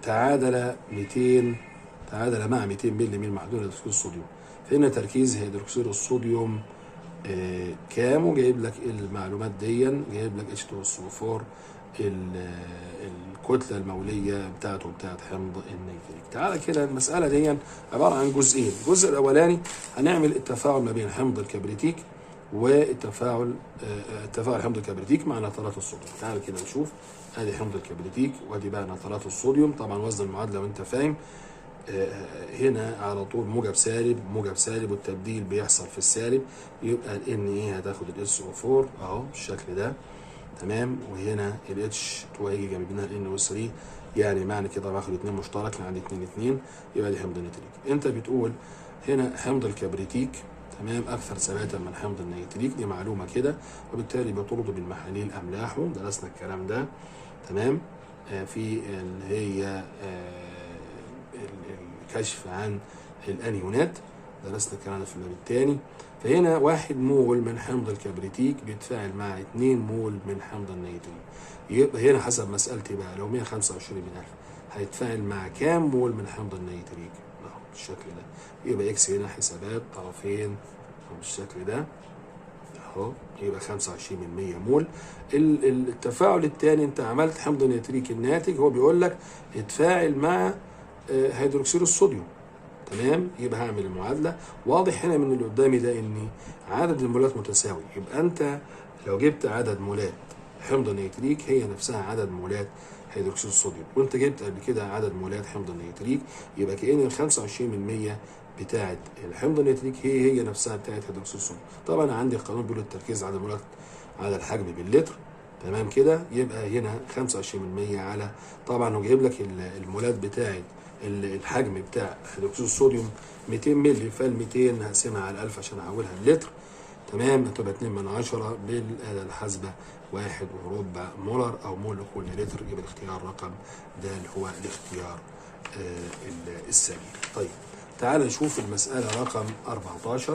تعادل مع 200 مللي من معدون هيدروكسيد الصوديوم، فإن تركيز هيدروكسيد الصوديوم كام؟ وجايب لك المعلومات دي، جايب لك H2SO4 الكتله الموليه بتاعته بتاعت حمض النيتريك. تعالى كده، المساله دي عباره عن جزئين. الجزء الاولاني هنعمل التفاعل ما بين حمض الكبريتيك والتفاعل حمض الكبريتيك مع نترات الصوديوم. تعالى كده نشوف، ادي حمض الكبريتيك وادي بقى نترات الصوديوم. طبعا وزن المعادله وانت فاهم، هنا على طول موجب سالب والتبديل بيحصل في السالب، يبقى ال Na هتاخد ال SO4 اهو بالشكل ده، تمام. وهنا ال H2 هيجي جنب منها ال NO3، يعني معنى كده باخد 2 مشترك، عندي 2 يبقى دي حمض النيتريك. انت بتقول هنا حمض الكبريتيك تمام اكثر ثباتا من حمض النيتريك، دي معلومه كده، وبالتالي بيطرد بالمحاليل املاحه، درسنا الكلام ده تمام. في اللي هي الكشف عن الانيونات، درسنا الكلام ده في الباب الثاني. فهنا 1 مول من حمض الكبريتيك بيتفاعل مع 2 مول من حمض النيتريك، يبقى هنا حسب مسألتي بقى لو 125,000 هيتفاعل مع كام مول من حمض النيتريك؟ اهو بالشكل ده، يبقى اكس هنا حسابات طرفين بالشكل ده اهو، يبقى 25% مول. التفاعل الثاني انت عملت حمض النيتريك الناتج، هو بيقول لك اتفاعل مع هيدروكسيد الصوديوم، تمام. يبقى هعمل المعادله، واضح هنا من اللي قدامي ده ان عدد المولات متساوي، يبقى انت لو جبت عدد مولات حمض النيتريك هي نفسها عدد مولات هيدروكسيد الصوديوم، وانت جبت قبل كده عدد مولات حمض النيتريك، يبقى كأن ال 25% بتاعت الحمض النيتريك هي نفسها بتاعت هيدروكسيد الصوديوم. طبعا عندي القانون بيقول التركيز على المولات على الحجم باللتر، تمام كده. يبقى هنا 25% على، طبعا هو جايب لك المولات بتاعت الحجم بتاع هيدروكسيد الصوديوم 200 مللي، فال 200 هقسمها على 1000 عشان احولها للتر، تمام. هتبقى 2/10 بالآلة الحاسبة 1.25 مولر او مول لكل لتر، يبقى الاختيار رقم ده اللي هو الاختيار السليم. طيب تعال نشوف المسألة رقم 14،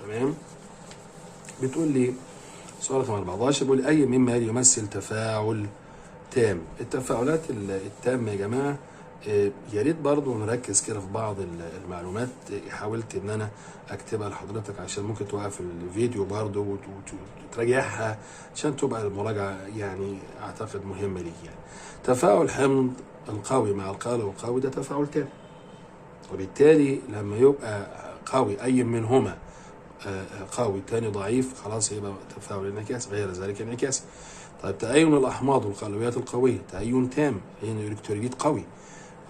تمام. بتقول لي سؤال رقم 14 بيقول أي مما يمثل تفاعل تام. التفاعلات التامة يا جماعة يا ريت برضه نركز كده في بعض المعلومات، حاولت ان انا اكتبها لحضرتك عشان ممكن توقف الفيديو برضه وتراجعها عشان تبقى المراجعة يعني اعتقد مهمة ليك. يعني تفاعل حمض القوي مع القالب القوي ده تفاعل تام، وبالتالي لما يبقى قوي اي منهما قوي تاني ضعيف، خلاص يبقى تفاعل انعكاسي، غير ذلك انعكاسي. طيب تأين الأحماض والقلويات القوية تأين تام، لأن الإلكتروليت قوي،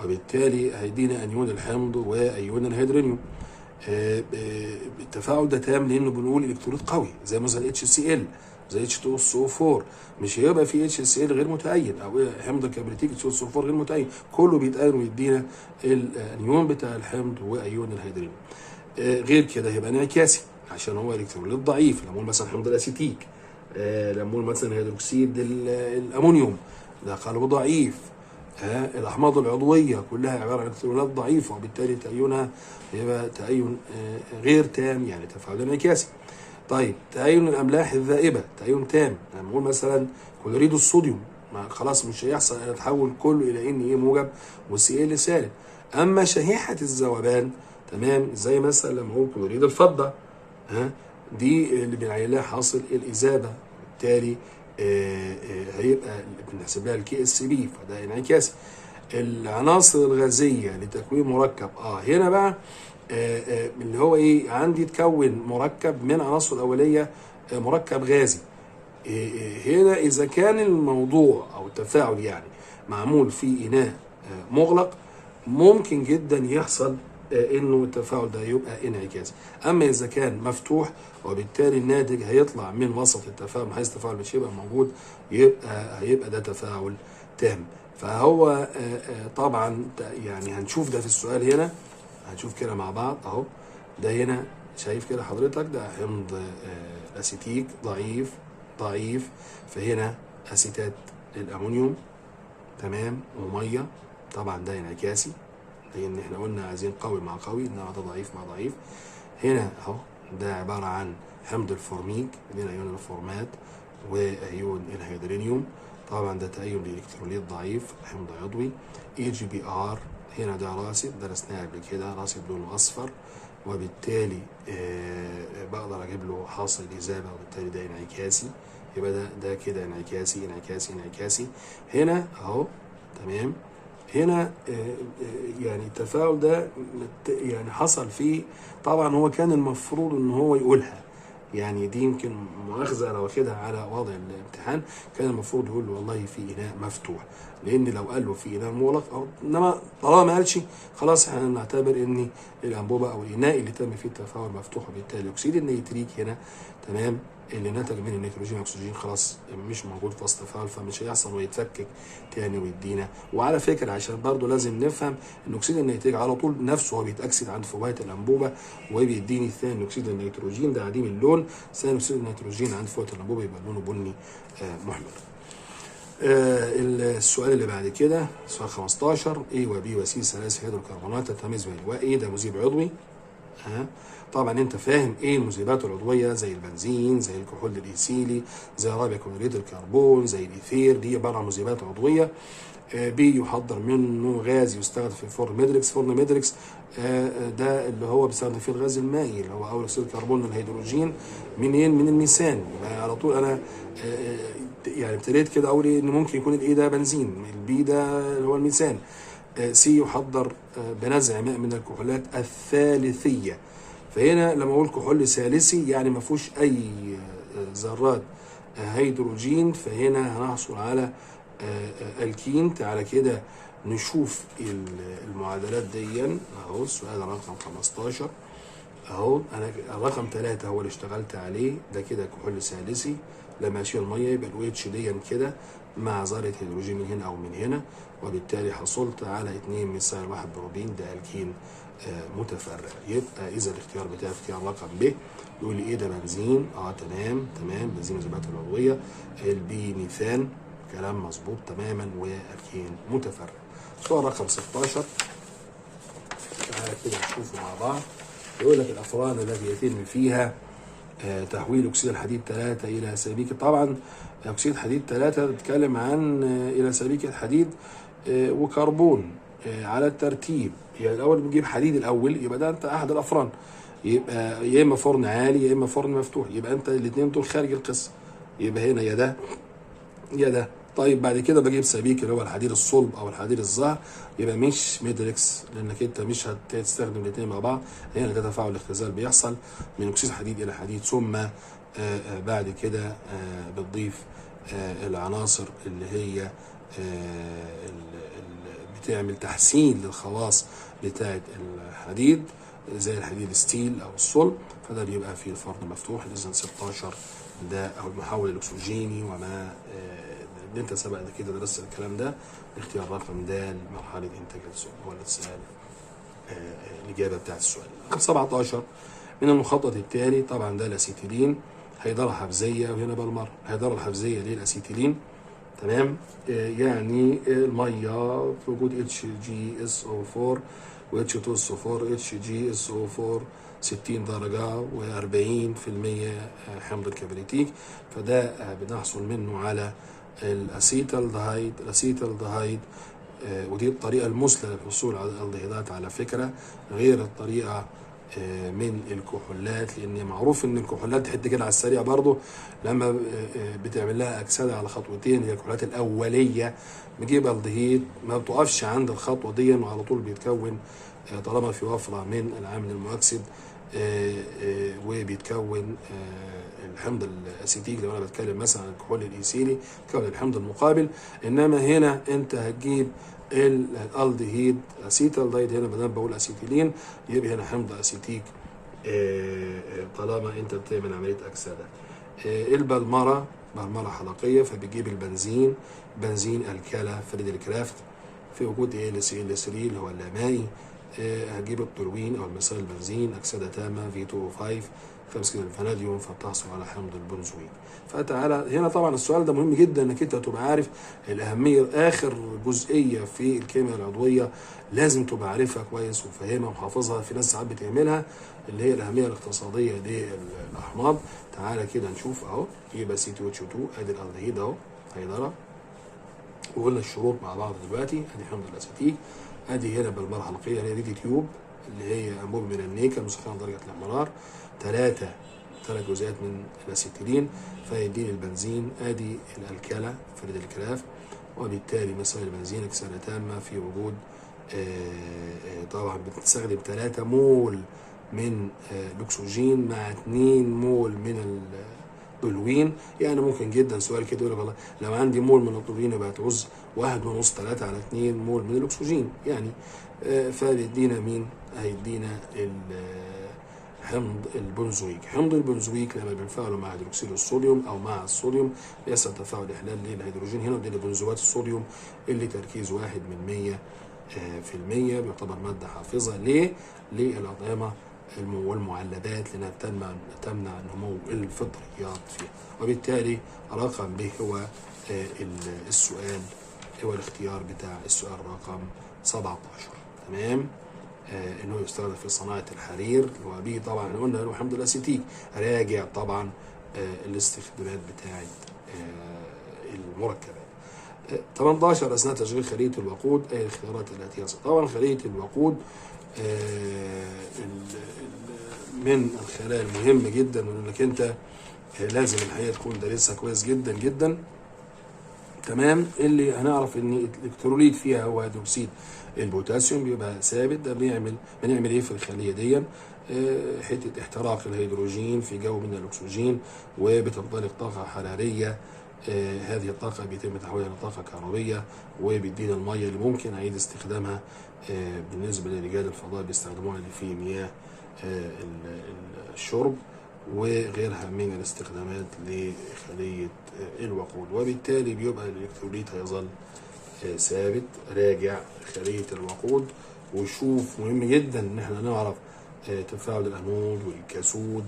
وبالتالي هيدينا أنيون الحمض وأيون الهيدرونيوم. التفاعل ده تام لأنه بنقول إلكتروليت قوي زي مثلا HCl زي H2SO4، مش هيبقى في HCl غير متأين، أو حمض الكبريتيك H2SO4 غير متأين، كله بيتأين ويدينا الأنيون بتاع الحمض وأيون الهيدرونيوم. غير كده هيبقى انعكاسي عشان هو إلكتروليت ضعيف، لما مثلا حمض الأسيتيك، لما مثلا هيدروكسيد الامونيوم ده قلبه ضعيف، الاحماض العضويه كلها عباره عن الكترونات ضعيفه، وبالتالي تأينها يبقى تأين غير تام، يعني تفاعل انعكاسي. طيب تأين الاملاح الذائبه تأين تام، لما نقول مثلا كلوريد الصوديوم خلاص مش هيحصل يتحول كله الى ان موجب والCl سالب. اما شحيحه الذوبان تمام، زي مثلا لما نقول كلوريد الفضه دي اللي بنعين لها حاصل الإذابة، بالتالي هيبقى بنحسب لها الKSB، فده انعكاسي. العناصر الغازية لتكوين مركب هنا بقى اللي هو ايه، عندي تكون مركب من عناصر أولية مركب غازي. هنا إذا كان الموضوع أو التفاعل يعني معمول في إناء مغلق، ممكن جدا يحصل انه التفاعل ده يبقى انعكاسي. اما اذا كان مفتوح وبالتالي الناتج هيطلع من وسط التفاعل من حيث التفاعل مش هيبقى موجود، هيبقى ده تفاعل تام. فهو طبعا يعني هنشوف ده في السؤال هنا، هنشوف كده مع بعض اهو. ده هنا شايف كده حضرتك، ده حمض اسيتيك ضعيف، فهنا اسيتات الامونيوم تمام وميه، طبعا ده انعكاسي لان احنا قلنا عايزين قوي مع قوي، انما ده ضعيف مع ضعيف. هنا اهو ده عباره عن حمض الفورميك، لنا ايون الفورمات وايون الهيدرينيوم، طبعا ده تأين لإلكتروليت ضعيف، حمض عضوي. AgBr هنا ده راسب درسناه قبل كده، راسب لونه اصفر، وبالتالي بقدر اجيب له حاصل اذابه، وبالتالي ده انعكاسي، يبقى ده كده انعكاسي. هنا اهو تمام. هنا يعني التفاعل ده يعني حصل فيه، طبعا هو كان المفروض ان هو يقولها، يعني دي يمكن مؤاخذه لو واخدها على وضع الامتحان، كان المفروض يقول له والله في اناء مفتوح، لان لو قال له في اناء مغلق او، انما طالما ما قالش خلاص احنا نعتبر ان الانبوبه او الاناء اللي تم فيه التفاعل مفتوح، وبالتالي اكسيد النيتريك هنا تمام اللي نتج من النيتروجين والاكسجين خلاص مش موجود في وسط التفاعل، فمش هيحصل ويتفكك تاني ويدينا. وعلى فكره عشان برضو لازم نفهم ان اكسيد النيتريك على طول نفسه هو بيتاكسد عند فوهة الانبوبه، وبيديني ثاني اكسيد النيتروجين ده عديم اللون، ثاني اكسيد النيتروجين عند فوهة الانبوبه يبقى لونه بني محمر. السؤال اللي بعد كده سؤال 15، A و B و C ثلاث هيدروكربونات تتميز بالهواء. A ده مذيب عضوي، طبعا انت فاهم ايه المذيبات العضويه زي البنزين، زي الكحول الايثيلي، زي رابع كلوريد الكربون، زي الايثير، دي عباره عن مذيبات عضويه. بي يحضر منه غاز يستخدم في فرن ميدريكس. فرن ميدريكس ده اللي هو بيستخدم فيه الغاز المائي اللي هو اول اكسيد الكربون والهيدروجين منين؟ من الميثان. يبقى على طول انا يعني ابتديت كده اقول ان ممكن يكون الايه ده بنزين، البي ده اللي هو الميثان. سي يحضر بنزع ماء من الكحولات الثالثيه. فهنا لما اقول كحول ثالثي يعني ما فيهوش اي ذرات هيدروجين، فهنا هنحصل على الكين. تعالى كده نشوف المعادلات دي اهو. السؤال رقم 15 اهو، انا رقم 3 هو اللي اشتغلت عليه، ده كده كحول ثالثي، لما اشيل الميه يبقى الو اتش دي كده مع ذره هيدروجين من هنا او من هنا، وبالتالي حصلت على 2 ميثايل 1 بروبين، ده الكين متفرع. يبقى اذا الاختيار بتاعي اختيار رقم ب. يقول لي ايه ده؟ بنزين. تمام بنزين الذبات العضويه. البي ميثان، كلام مظبوط تماما، والكين متفرع. سؤال رقم 16 تعالى كده نشوفه مع بعض. يقول لك الافران التي يتم فيها تحويل اكسيد الحديد 3 الى سبيكه. طبعا اكسيد حديد 3 بتتكلم عن الى سبيكه حديد وكربون على الترتيب. يعني الاول بنجيب حديد الاول، يبقى ده انت احد الافران، يبقى يا اما فرن عالي يا اما فرن مفتوح، يبقى انت الاثنين دول خارج القصه، يبقى هنا يا ده يا ده. طيب بعد كده بجيب سبيك اللي هو الحديد الصلب او الحديد الزهر، يبقى مش ميدريكس لانك انت مش هتستخدم الاثنين مع بعض، هنا ده تفاعل اختزال بيحصل من اكسيد حديد الى حديد، ثم بعد كده بتضيف العناصر اللي هي بتعمل تحسين للخواص بتاعه الحديد زي الحديد الستيل او الصلب، فده بيبقى في الفرن مفتوح. اذا 16 ده او المحول الاكسجيني وما اللي انت سبق كده درست الكلام ده. اختيار رقم د مرحله انتاج السؤال هو السؤال الاجابه بتاعت السؤال. رقم 17 من المخطط التالي، طبعا ده الاسيتيلين، هيدره حفزيه، وهنا بالمره هيدره الحفزيه للاسيتيلين تمام. يعني الميه في وجود HgSO4 و H2SO4 HgSO4 60 درجة و40% حمض الكبريتيك، فده بنحصل منه على الاسيتالدهايد. ودي الطريقة المثلى للحصول على الالدهيدات على فكرة، غير الطريقة من الكحولات، لان معروف ان الكحولات حد كده على السريع برضه لما بتعمل لها اكسده على خطوتين، هي الكحولات الاوليه بتجيب الدهيد ما بتقفش عند الخطوه دي، وعلى طول بيتكون طالما في وفره من العامل المؤكسد وبيتكون الحمض الاسيتيك. لو انا بتكلم مثلا عن الكحول الايثيلي بيتكون الحمض المقابل، انما هنا انت هتجيب الالدهيد اسيتالدهيد، هنا ما دام بقول اسيتيلين يبقى هنا حمض اسيتيك طالما انت بتعمل عمليه اكسده. البلمره بلمره حلقيه، فبتجيب البنزين، بنزين الكالا فريدريك في وجود LCl اللي هو اللامائي. هتجيب التولوين او الميثايل البنزين اكسده تامه V2O5 5 كده الفاناديوم، فبتحصل على حمض البنزويك. فتعالى هنا طبعا السؤال ده مهم جدا انك انت تبقى عارف الاهميه. اخر جزئيه في الكيمياء العضويه لازم تبقى عارفها كويس وفاهمها وحافظها، في ناس ساعات بتهملها، اللي هي الاهميه الاقتصاديه للاحماض. تعالى كده نشوف اهو، يبقى C2H2 ادي الالدهيد اهو هيدره، وقلنا الشروط مع بعض دلوقتي. ادي حمض الاسيتيك، ادي هنا بالمره حلقيه اللي هي ريدي تيوب اللي هي انبوب من النيكل مسخنه درجه الاحمرار، ثلاث جزيئات من الاسيتيلين فيديني البنزين. ادي الالكالا فريدريك، وبالتالي مثال البنزين اكسده تامه في وجود طبعا بتستخدم 3 مول من الاكسجين مع 2 مول من التولوين. يعني ممكن جدا سؤال كده يقول لك والله لو عندي مول من التولوين يبقى هتعوز 1.5 3 على 2 مول من الاكسجين يعني. فبيدينا مين؟ هيدينا حمض البنزويك. حمض البنزويك لما بنفعله مع هيدروكسيد الصوديوم او مع الصوديوم بيحصل تفاعل احلال للهيدروجين هنا، ودي بنزوات الصوديوم اللي تركيز 1% بيعتبر ماده حافظه ليه؟ للاطعمه والمعلبات لانها تمنع نمو الفطريات فيها. وبالتالي رقم ب هو السؤال، هو الاختيار بتاع السؤال رقم 17. تمام. انه يستخدم في صناعه الحرير، وبه طبعا احنا قلنا له حمض الاسيتيك. راجع طبعا الاستخدامات بتاعه المركبات. 18 اثناء تشغيل خليه الوقود اي الخيارات الاتيه. طبعا خليه الوقود من الخلايا المهمه جدا، وانك انت لازم الحقيقه تكون دارسها كويس جدا جدا. تمام. اللي هنعرف ان الالكتروليت فيها هو هيدروكسيد البوتاسيوم بيبقى ثابت. ده بنعمل ايه في الخليه دي؟ حته احتراق الهيدروجين في جو من الاكسجين وبتنطلق طاقه حراريه. هذه الطاقه بيتم تحويلها لطاقه كهربيه وبيدينا الميه اللي ممكن اعيد استخدامها. بالنسبه لرجال الفضاء بيستخدموها اللي في مياه الشرب وغيرها من الاستخدامات لخلية الوقود. وبالتالي بيبقى الإلكتروليت هيظل ثابت. راجع خلية الوقود وشوف، مهم جدا ان احنا نعرف تفاعل الانود والكاثود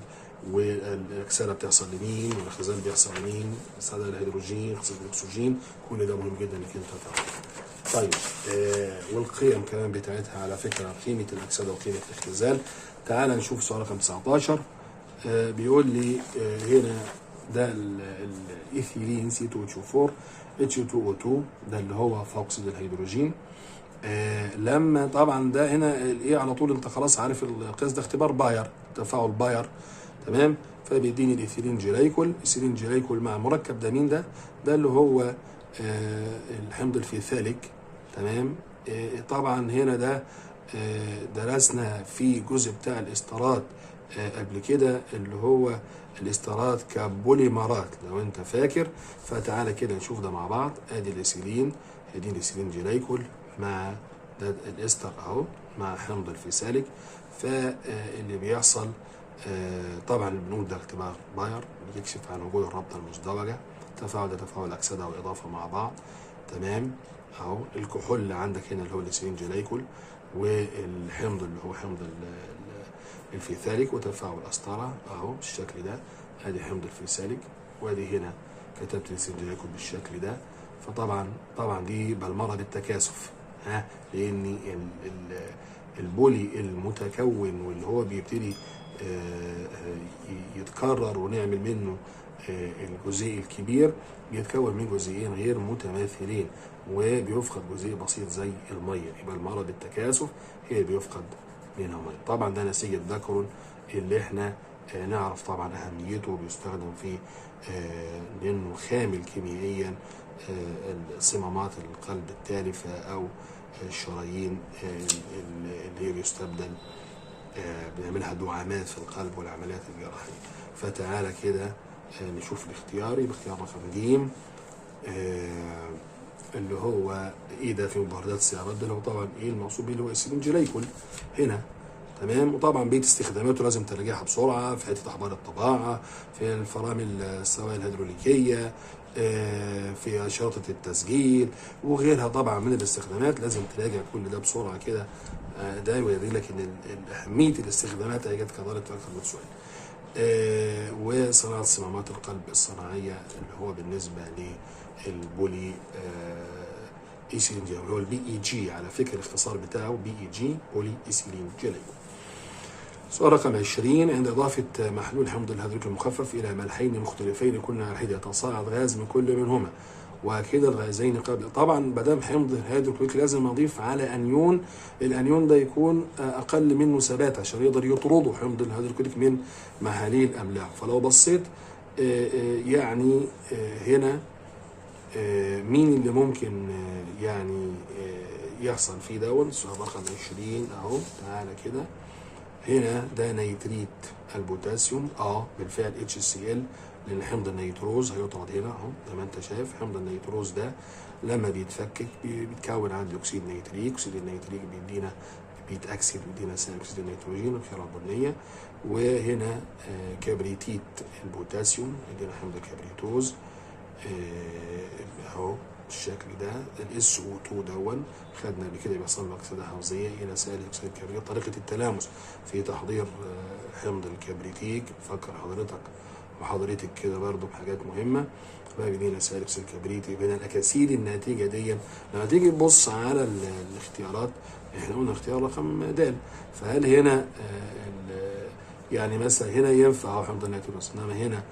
والاكسده بتحصل لمين والخزان بيحصل لمين، خزان الهيدروجين، خزان الاكسجين، كل ده مهم جدا انك انت تعرفه. طيب والقيم كمان بتاعتها على فكره، قيمه الاكسده وقيمه الاختزال. تعال نشوف سؤال رقم 19. بيقول لي هنا ده الايثيلين C2H4 H2O2 ده اللي هو فوقسيد الهيدروجين. لما طبعا ده هنا ايه على طول انت خلاص عارف القياس ده اختبار باير، تفاعل باير. تمام. فبيديني الايثيلين جليكول. الايثيلين جليكول مع مركب ده مين ده؟ ده اللي هو الحمض الفيثاليك. تمام. طبعا هنا ده درسنا في جزء بتاع الاسترات قبل كده اللي هو الاسترات كبوليمرات لو انت فاكر. فتعالى كده نشوف ده مع بعض. ادي الايثيلين، ادي الايثيلين جليكول مع ده الاستر اهو مع حمض الفيثاليك. فاللي بيحصل طبعا البنود ده اختبار باير بيكشف عن وجود الرابطه المزدوجه. التفاعل ده تفاعل اكسده واضافه مع بعض. تمام. اهو الكحول اللي عندك هنا اللي هو الايثيلين جليكول، والحمض اللي هو حمض الفيثاليك وتفاعل أسطرة اهو بالشكل ده. ادي حمض الفيثاليك وادي هنا كتبت الايثيلين جليكول بالشكل ده. فطبعا دي بالمره بالتكاثف، لان البولي المتكون واللي هو بيبتدي يتكرر ونعمل منه الجزيء الكبير بيتكون من جزيئين غير متماثلين وبيفقد جزيء بسيط زي الميه. يبقى المرض بالتكاثف هي بيفقد منها ميه. طبعا ده نسيج الذكرون اللي احنا نعرف طبعا اهميته، بيستخدم في لانه خامل كيميائيا صمامات القلب التالفه او الشرايين اللي هي بيستبدل بنعملها دعامات في القلب والعمليات الجراحيه. فتعالى كده نشوف الاختياري باختيار رقم ج. اللي هو ايه ده في مبردات السيارات ده، اللي هو طبعا ايه المقصود بيه اللي هو ايثيلين جليكول هنا. تمام. وطبعا بقيه استخداماته لازم تراجعها بسرعه في حته احبار الطباعه، في الفرامل السوائل الهيدروليكيه، في شرطه التسجيل وغيرها طبعا من الاستخدامات. لازم تراجع كل ده بسرعه كده. ده يوري لك ان اهميه الاستخدامات هي جت كدارت اكثر من سؤال. وصناعه صمامات القلب الصناعيه اللي هو بالنسبه للبولي ايثيلين جليكول، اللي هو البي اي جي على فكره الاختصار بتاعه بي اي جي، بولي ايثيلين جليكول. سؤال رقم 20: عند إضافة محلول حمض الهيدروكليك المخفف إلى ملحين مختلفين كل على حدة يتصاعد غاز من كل منهما، وكلا الغازين قبل. طبعا ما دام حمض الهيدروكليك لازم أضيف على أنيون، الأنيون ده يكون أقل منه ثبات عشان يقدر يطرده حمض الهيدروكليك من محاليل أملاح. فلو بصيت يعني هنا مين اللي ممكن يعني يحصل فيه دون. سؤال رقم 20 أهو، تعالى كده. هنا ده نيتريت البوتاسيوم بالفعل HCl، لان حمض النيتروز هيطرد هنا اهو زي ما انت شايف. حمض النيتروز ده لما بيتفكك بيتكون عندي اكسيد نيتريك، اكسيد النيتريك بيدينا بيتاكسد بيدينا ثاني اكسيد النيتروجين الخيار البنيه. وهنا كبريتيت البوتاسيوم يدينا حمض الكبريتوز اهو بالشكل ده. الاس او 2 دون خدنا قبل كده بيحصل له اكسده حمضيه الى سائل اكسيد الكبريت. طريقه التلامس في تحضير حمض الكبريتيك، فكر حضرتك وحضرتك كده برضو بحاجات مهمه. بيدينا سائل اكسيد الكبريت بين الاكاسيد الناتجه دي. لما تيجي تبص على الاختيارات، احنا قلنا اختيار رقم د، فهل هنا يعني مثلا هنا ينفع حمض النيتروز، انما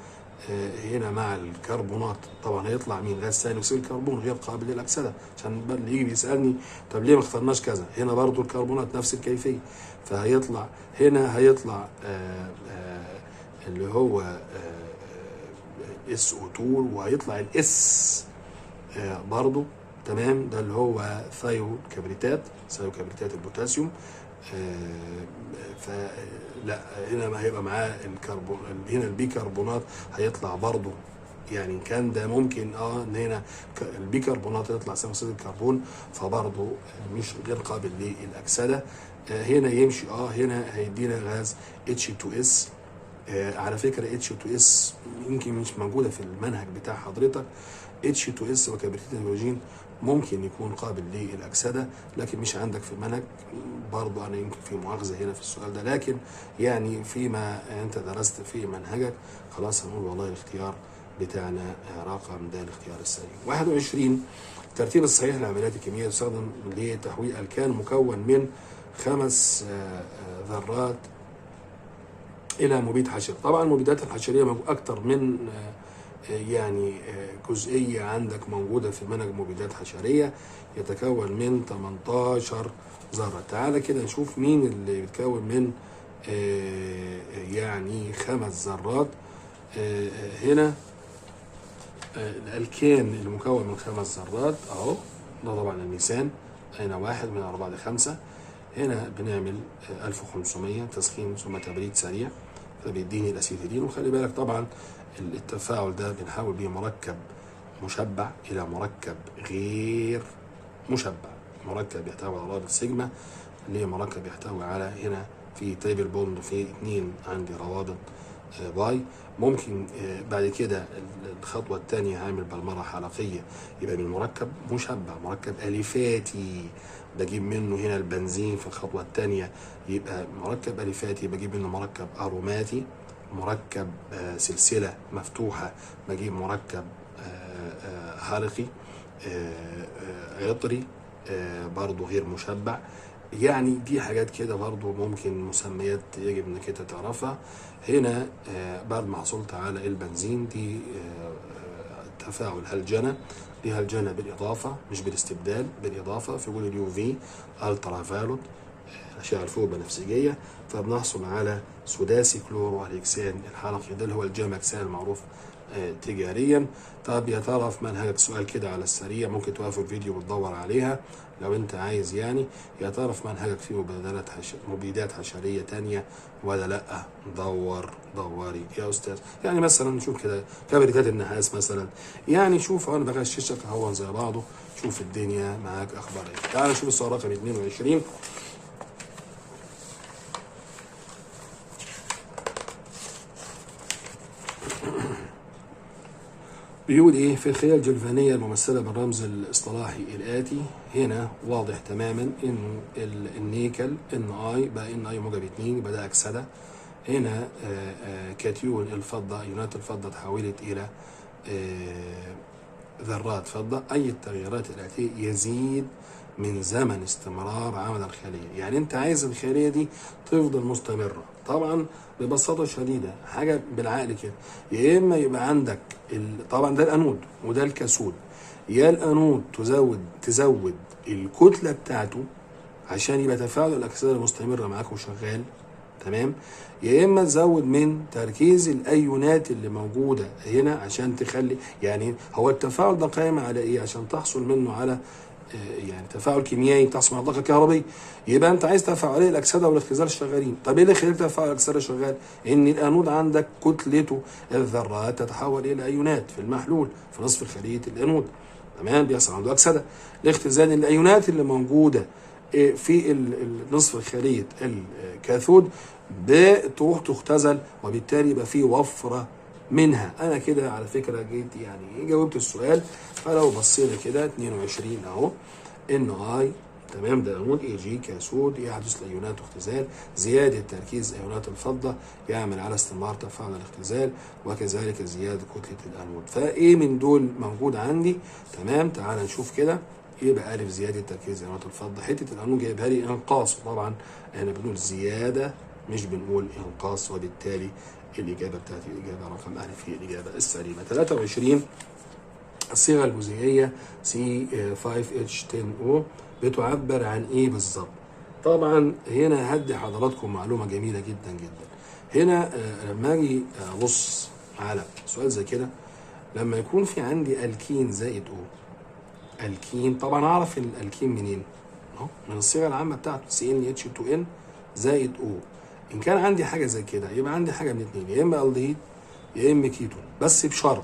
هنا مع الكربونات طبعا هيطلع مين؟ غاز ثاني اكسيد الكربون غير قابل للاكسده. عشان اللي يجي بيسالني طب ليه ما اخترناش كذا، هنا برضو الكربونات نفس الكيفيه. فهيطلع هنا هيطلع اللي هو SO2، وهيطلع الاس برضو. تمام. ده اللي هو ثايو كبريتات البوتاسيوم. فلا هنا ما هيبقى معاه الكربون، هنا البيكربونات هيطلع برضو. يعني كان ده ممكن ان هنا البيكربونات يطلع ثاني اكسيد الكربون، فبرضو مش غير قابل للاكسده. هنا يمشي هنا هيدينا غاز H2S. على فكره H2S يمكن مش موجوده في المنهج بتاع حضرتك. H2S وكبريتيت الهيدروجين ممكن يكون قابل للاكسده، لكن مش عندك في المنهج. برضو انا يمكن في مؤاخذه هنا في السؤال ده، لكن يعني فيما انت درست في منهجك خلاص هنقول والله الاختيار بتاعنا رقم ده الاختيار السليم. 21: الترتيب الصحيح للعمليات الكيميائيه يستخدم لتحويل الكان مكون من 5 ذرات الى مبيد حشري. طبعا المبيدات الحشريه اكتر من يعني جزئيه عندك موجوده في منهج مبيدات حشريه، يتكون من 18 ذره. تعالى كده نشوف مين اللي بيتكون من يعني 5 ذرات. هنا الالكان اللي مكون من 5 ذرات اهو، ده طبعا الميثان. هنا 1 من 4 ل 5. هنا بنعمل 1500 تسخين ثم تبريد سريع، فبيديني الاسيتيلين. وخلي بالك طبعا التفاعل ده بنحول بيه مركب مشبع الى مركب غير مشبع. مركب يحتوي على رابط سيجما، اللي هي مركب يحتوي على هنا في تريبل بوند في 2 عندي روابط باي. ممكن بعد كده الخطوه الثانيه هعمل بلمره حلقيه، يبقى من مركب مشبع مركب اليفاتي بجيب منه هنا البنزين. في الخطوه الثانيه يبقى مركب اليفاتي بجيب منه مركب اروماتي. مركب سلسله مفتوحه بجيب مركب حلقي عطري برضو غير مشبع. يعني دي حاجات كده برضو ممكن مسميات يجب انك انت تعرفها. هنا بعد ما حصلت على البنزين دي تفاعل هلجنه، دي هلجنه بالاضافه مش بالاستبدال، بالاضافه في وجود اليو في الترا فايولوت الاشعه الفوق بنفسجيه، فبنحصل على سداسي كلورو هيكسان الحلقي، ده اللي هو الجامكسان المعروف تجاريا. طب يا ترى في منهجك سؤال كده على السريع، ممكن توقف الفيديو وتدور عليها لو انت عايز يعني. يا ترى في منهجك فيه مبيدات حشريه تانية ولا لا؟ دوري يا استاذ. يعني مثلا نشوف كده كبريتات النحاس مثلا، يعني شوف انا بغششك اهو زي بعضه، شوف الدنيا معاك اخبار ايه. تعال نشوف السؤال رقم 22. بيقول ايه؟ في الخلايا الجلفانيه الممثله بالرمز الاصطلاحي الاتي. هنا واضح تماما انه النيكل ان اي بقى ان اي موجب 2 يبقى ده اكسده. هنا كاتيون الفضه، ايونات الفضه تحولت الى ذرات فضه. اي التغيرات الاتيه يزيد من زمن استمرار عمل الخليه. يعني انت عايز الخليه دي تفضل مستمره. طبعا ببساطه شديده حاجه بالعقل كده، يا اما يبقى عندك طبعا ده الانود وده الكاثود، يا الانود تزود الكتله بتاعته عشان يبقى تفاعل الاكسده مستمره معاك وشغال، تمام، يا اما تزود من تركيز الايونات اللي موجوده هنا عشان تخلي، يعني هو التفاعل ده قائم على ايه؟ عشان تحصل منه على يعني تفاعل كيميائي بتحصل على الطاقه الكهربائيه. يبقى انت عايز تفاعليه الاكسده والاختزال شغالين. طب ايه اللي يخليك تفاعل الاكسده شغال؟ ان الانود عندك كتلته الذرات تتحول الى ايونات في المحلول في نصف خليه الانود، تمام، بيحصل عنده اكسده. الاختزال الايونات اللي موجوده في نصف خليه الكاثود بتروح تختزل، وبالتالي يبقى في وفره منها. انا كده على فكره جيت يعني جاوبت السؤال. فلو بصينا كده 22 اهو ان اي، تمام، ده انود اي جي كاثود يحدث لايونات اختزال، زياده تركيز ايونات الفضه يعمل على استمرار تفاعل الاختزال، وكذلك زياده كتله الانود. فايه من دول موجود عندي؟ تمام، تعال نشوف كده. يبقى الف زياده تركيز ايونات الفضه. حته الانود جايبها لي انقاص، طبعا احنا بنقول زياده مش بنقول انقاص، وبالتالي الإجابة بتاعتي الإجابة رقم ألف هي الإجابة السليمة. 23 الصيغة الجزيئية C5H10O بتعبر عن إيه بالظبط؟ طبعا هنا هدي حضراتكم معلومة جميلة جدا جدا. هنا لما أجي أبص على سؤال زي كده، لما يكون في عندي الكين زائد O، الكين طبعا أعرف الألكين منين؟ أهو من الصيغة العامة بتاعته CnH2n زائد O. ان كان عندي حاجه زي كده يبقى عندي حاجه من اتنين، يا اما الدهيد يا اما كيتون، بس بشرط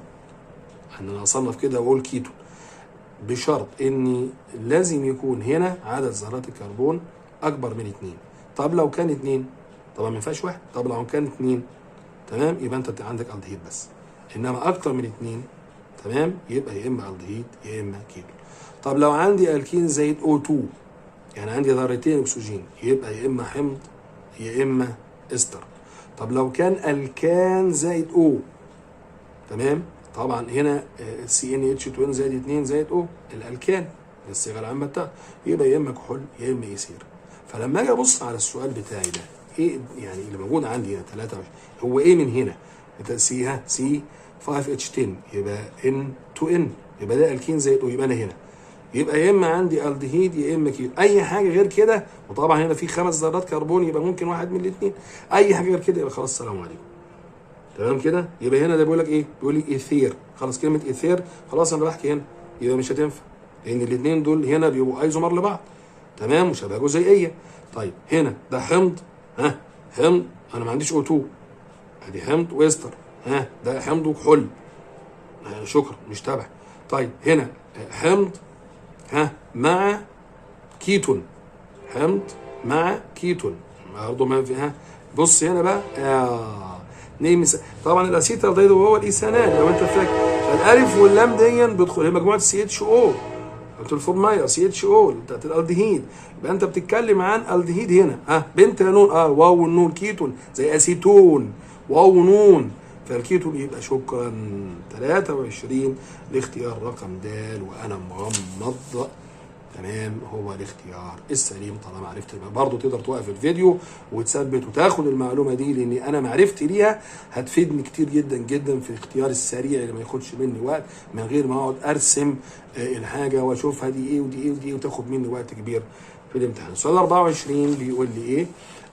ان انا اصنف كده واقول كيتون، بشرط اني لازم يكون هنا عدد ذرات الكربون اكبر من 2. طب لو كان 2 طبعا ما ينفعش واحد. طب لو كان 2 تمام يبقى انت عندك الدهيد بس، انما اكتر من 2 تمام يبقى يا اما الدهيد يا اما كيتون. طب لو عندي الكين زائد O2، يعني عندي ذرتين اكسجين، يبقى يا اما حمض يا اما استر. طب لو كان الكان زائد O، تمام، طبعا هنا CnH2 زائد 2 زائد O الالكان الصيغه العامه بتاعته، يبقى يا اما كحول يا اما ايثير. فلما اجي ابص على السؤال بتاعي ده ايه يعني اللي موجود عندي هنا 23 هو ايه من هنا؟ C5H10 يبقى N2N، يبقى ده الكين زائد O، يبقى انا هنا يبقى يا اما عندي الدهيد يا اما كيتون. اي حاجه غير كده، وطبعا هنا في 5 ذرات كربون يبقى ممكن واحد من الاثنين، اي حاجه غير كده يبقى خلاص السلام عليكم، تمام كده. يبقى هنا ده بيقول لك ايه؟ بيقول لي ايثير، خلاص كلمه ايثير خلاص انا بحكي هنا يبقى مش هتنفع، لان الاثنين دول هنا بيبقوا ايزومر لبعض، تمام، وشبه جزيئيه. طيب هنا ده حمض، حمض، انا ما عنديش O2، ادي حمض واستر، ده حمض وكحول، شكرا مش تبع. طيب هنا حمض مع كيتون، حمض مع كيتون برضه ما فيها. بص هنا بقى طبعا الاسيتالدهيد وهو الايثانال لو انت فاكر. الالف واللام دي بيدخل هي مجموعه CHO الفورمايا CHO بتاعت الالدهيد، يبقى انت بتتكلم عن الدهيد هنا بنتانون واو والنون كيتون زي اسيتون واو ونون، فالكيتون يبقى شكرا. 23 الاختيار رقم د وانا مغمض، تمام، هو الاختيار السليم. طالما عرفت برضه تقدر توقف الفيديو وتثبت وتاخد المعلومه دي، لان انا معرفتي ليها هتفيدني كتير جدا جدا في الاختيار السريع اللي ما ياخدش مني وقت، من غير ما اقعد ارسم الحاجه واشوفها دي ايه ودي ايه ودي ايه وتاخد مني وقت كبير في الامتحان. السؤال 24 بيقول لي ايه؟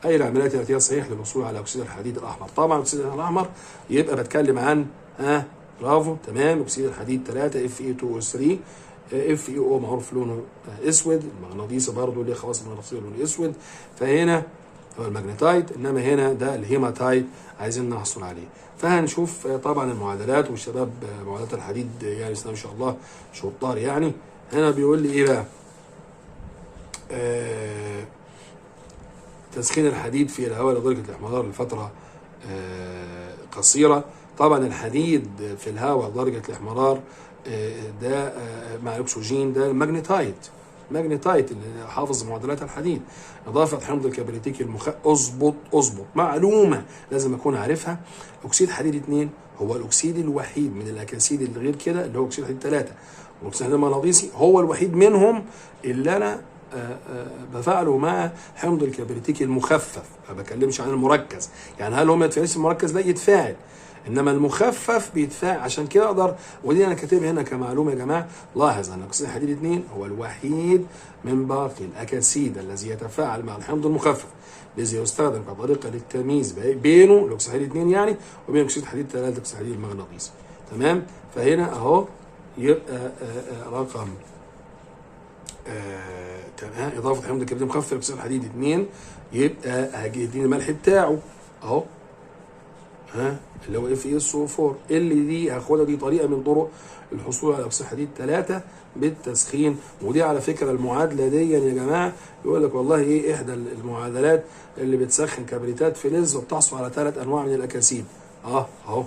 اي العمليات التي هي صحيح للوصول على اكسيد الحديد الاحمر. طبعا اكسيد الحديد الاحمر يبقى بتكلم عن برافو تمام. اكسيد الحديد 3 Fe2O3. FeO معروف لونه اسود، المغناطيسي برضه ليه خواص المغناطيسيه لونه اسود، فهنا هو الماجنتايت، انما هنا ده الهيماتايت عايزين نحصل عليه. فهنشوف طبعا المعادلات، والشباب معادلات الحديد يعني بسم الله ما شاء الله شطار يعني. هنا بيقول لي ايه بقى؟ تسخين الحديد في الهواء لدرجه الاحمرار لفتره قصيره. طبعا الحديد في الهواء لدرجه الاحمرار ده مع الاكسجين ده الماجنتايت، ماجنتايت اللي حافظ معادلات الحديد. اضافه حمض الكبريتيكي اظبط معلومه لازم اكون عارفها. اكسيد حديد 2 هو الاكسيد الوحيد من الاكاسيد اللي غير كده اللي هو اكسيد حديد 3، والاكسيد الحديد المغناطيسي هو الوحيد منهم اللي انا بفعله مع حمض الكبريتيكي المخفف، ما بكلمش عن المركز. يعني هل هو ما يتفاعلش المركز؟ لا يتفاعل، انما المخفف بيتفاعل. عشان كده اقدر، ودي انا كاتبها هنا كمعلومه يا جماعه، لاحظ ان اكسيد الحديد 2 هو الوحيد من باقي الاكاسيد الذي يتفاعل مع الحمض المخفف، الذي يستخدم كطريقه للتمييز بينه الاكسيد الحديد 2 يعني وبين اكسيد الحديد 3 اكسيد الحديد المغناطيسي. تمام؟ فهنا اهو يبقى رقم تمام. اضافه حمض الكبريتيكي المخفف لاكسيد الحديد 2 يبقى هيديني الملح بتاعه اهو، اللي هو FeSO4. اللي دي هاخدها، دي طريقه من طرق الحصول على اكسيد حديد 3 بالتسخين. ودي على فكره المعادله دي يا جماعه يقول لك والله ايه احدى المعادلات اللي بتسخن كبريتات فلز وبتحصل على 3 انواع من الاكاسيد. اهو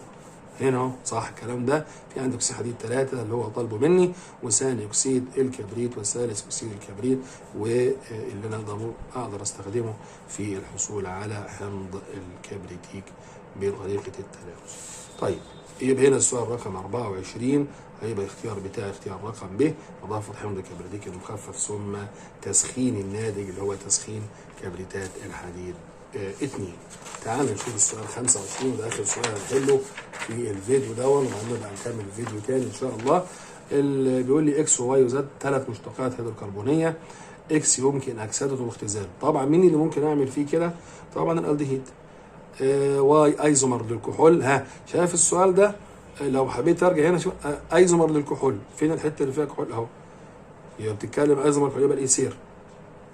هنا اهو صح الكلام ده. في عندك اكسيد حديد 3 اللي هو طالبه مني، وثاني اكسيد الكبريت، وثالث اكسيد الكبريت، واللي انا اقدر استخدمه في الحصول على حمض الكبريتيك بطريقه التلامس. طيب يبقى هنا السؤال رقم 24 هيبقى الاختيار بتاعي اختيار رقم ب، اضافه حمض الكبريتيك المخفف ثم تسخين الناتج اللي هو تسخين كبريتات الحديد 2. تعال نشوف السؤال 25 وده اخر سؤال هنحله في الفيديو ده، وهنبقى نكمل الفيديو تاني ان شاء الله. اللي بيقول لي اكس وواي وزد 3 مشتقات هيدروكربونيه، اكس يمكن اكسدته واختزاله. طبعا مين اللي ممكن اعمل فيه كده؟ طبعا الالدهيد. واي ايزومر للكحول. شايف السؤال ده؟ لو حبيت ارجع هنا شوف ايزومر للكحول، فين الحته اللي فيها كحول اهو. يبقى بتتكلم ايزومر يبقى الايثير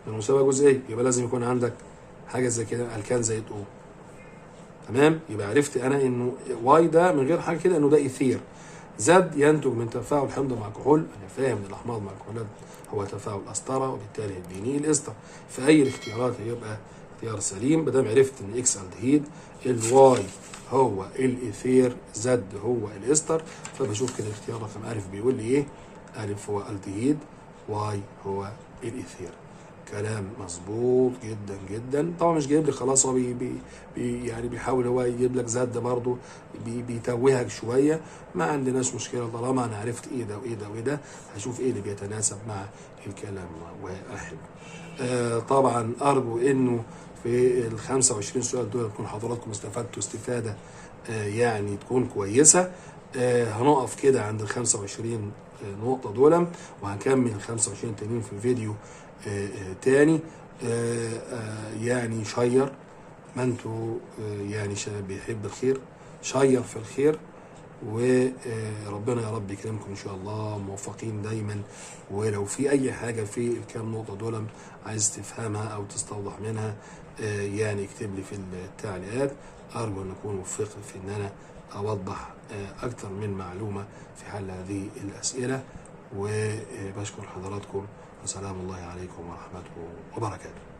المساواه جزئيه، يبقى لازم يكون عندك حاجه زي كده الكان زائد او. تمام؟ يبقى عرفت انا انه واي ده من غير حاجه كده انه ده ايثير. زد ينتج من تفاعل حمض مع كحول، انا فاهم ان الاحماض مع الكحولات هو تفاعل اسطره، وبالتالي هيديني الاستر. فاي الاختيارات هيبقى اختيار سليم. ما دام عرفت ان اكس الدهيد، الواي هو الايثير، زد هو الاستر، فبشوف كده الاختيار رقم الف بيقول لي ايه؟ الف هو الدهيد، واي هو الايثير. كلام مظبوط جدا جدا. طبعا مش جايب لي خلاص، هو يعني بيحاول هو يجيب لك زد برضه، بيتوهك شويه. ما عندناش مشكله طالما انا عرفت ايه ده وايه ده وايه ده، هشوف ايه اللي بيتناسب مع الكلام واحد. طبعا ارجو انه في ال 25 سؤال دول تكون حضراتكم استفدتوا استفاده يعني تكون كويسه. هنقف كده عند ال 25 نقطه دول، وهنكمل ال 25 تانيين في الفيديو تاني. يعني شير، ما انتوا يعني شباب بيحب الخير، شير في الخير، وربنا يا رب يكرمكم ان شاء الله، موفقين دايما. ولو في اي حاجه في الكام نقطه دول عايز تفهمها او تستوضح منها يعني اكتب لي في التعليقات. ارجو ان اكون وفقت في ان انا اوضح اكثر من معلومه في حل هذه الاسئله. وبشكر حضراتكم، وسلام الله عليكم ورحمته وبركاته.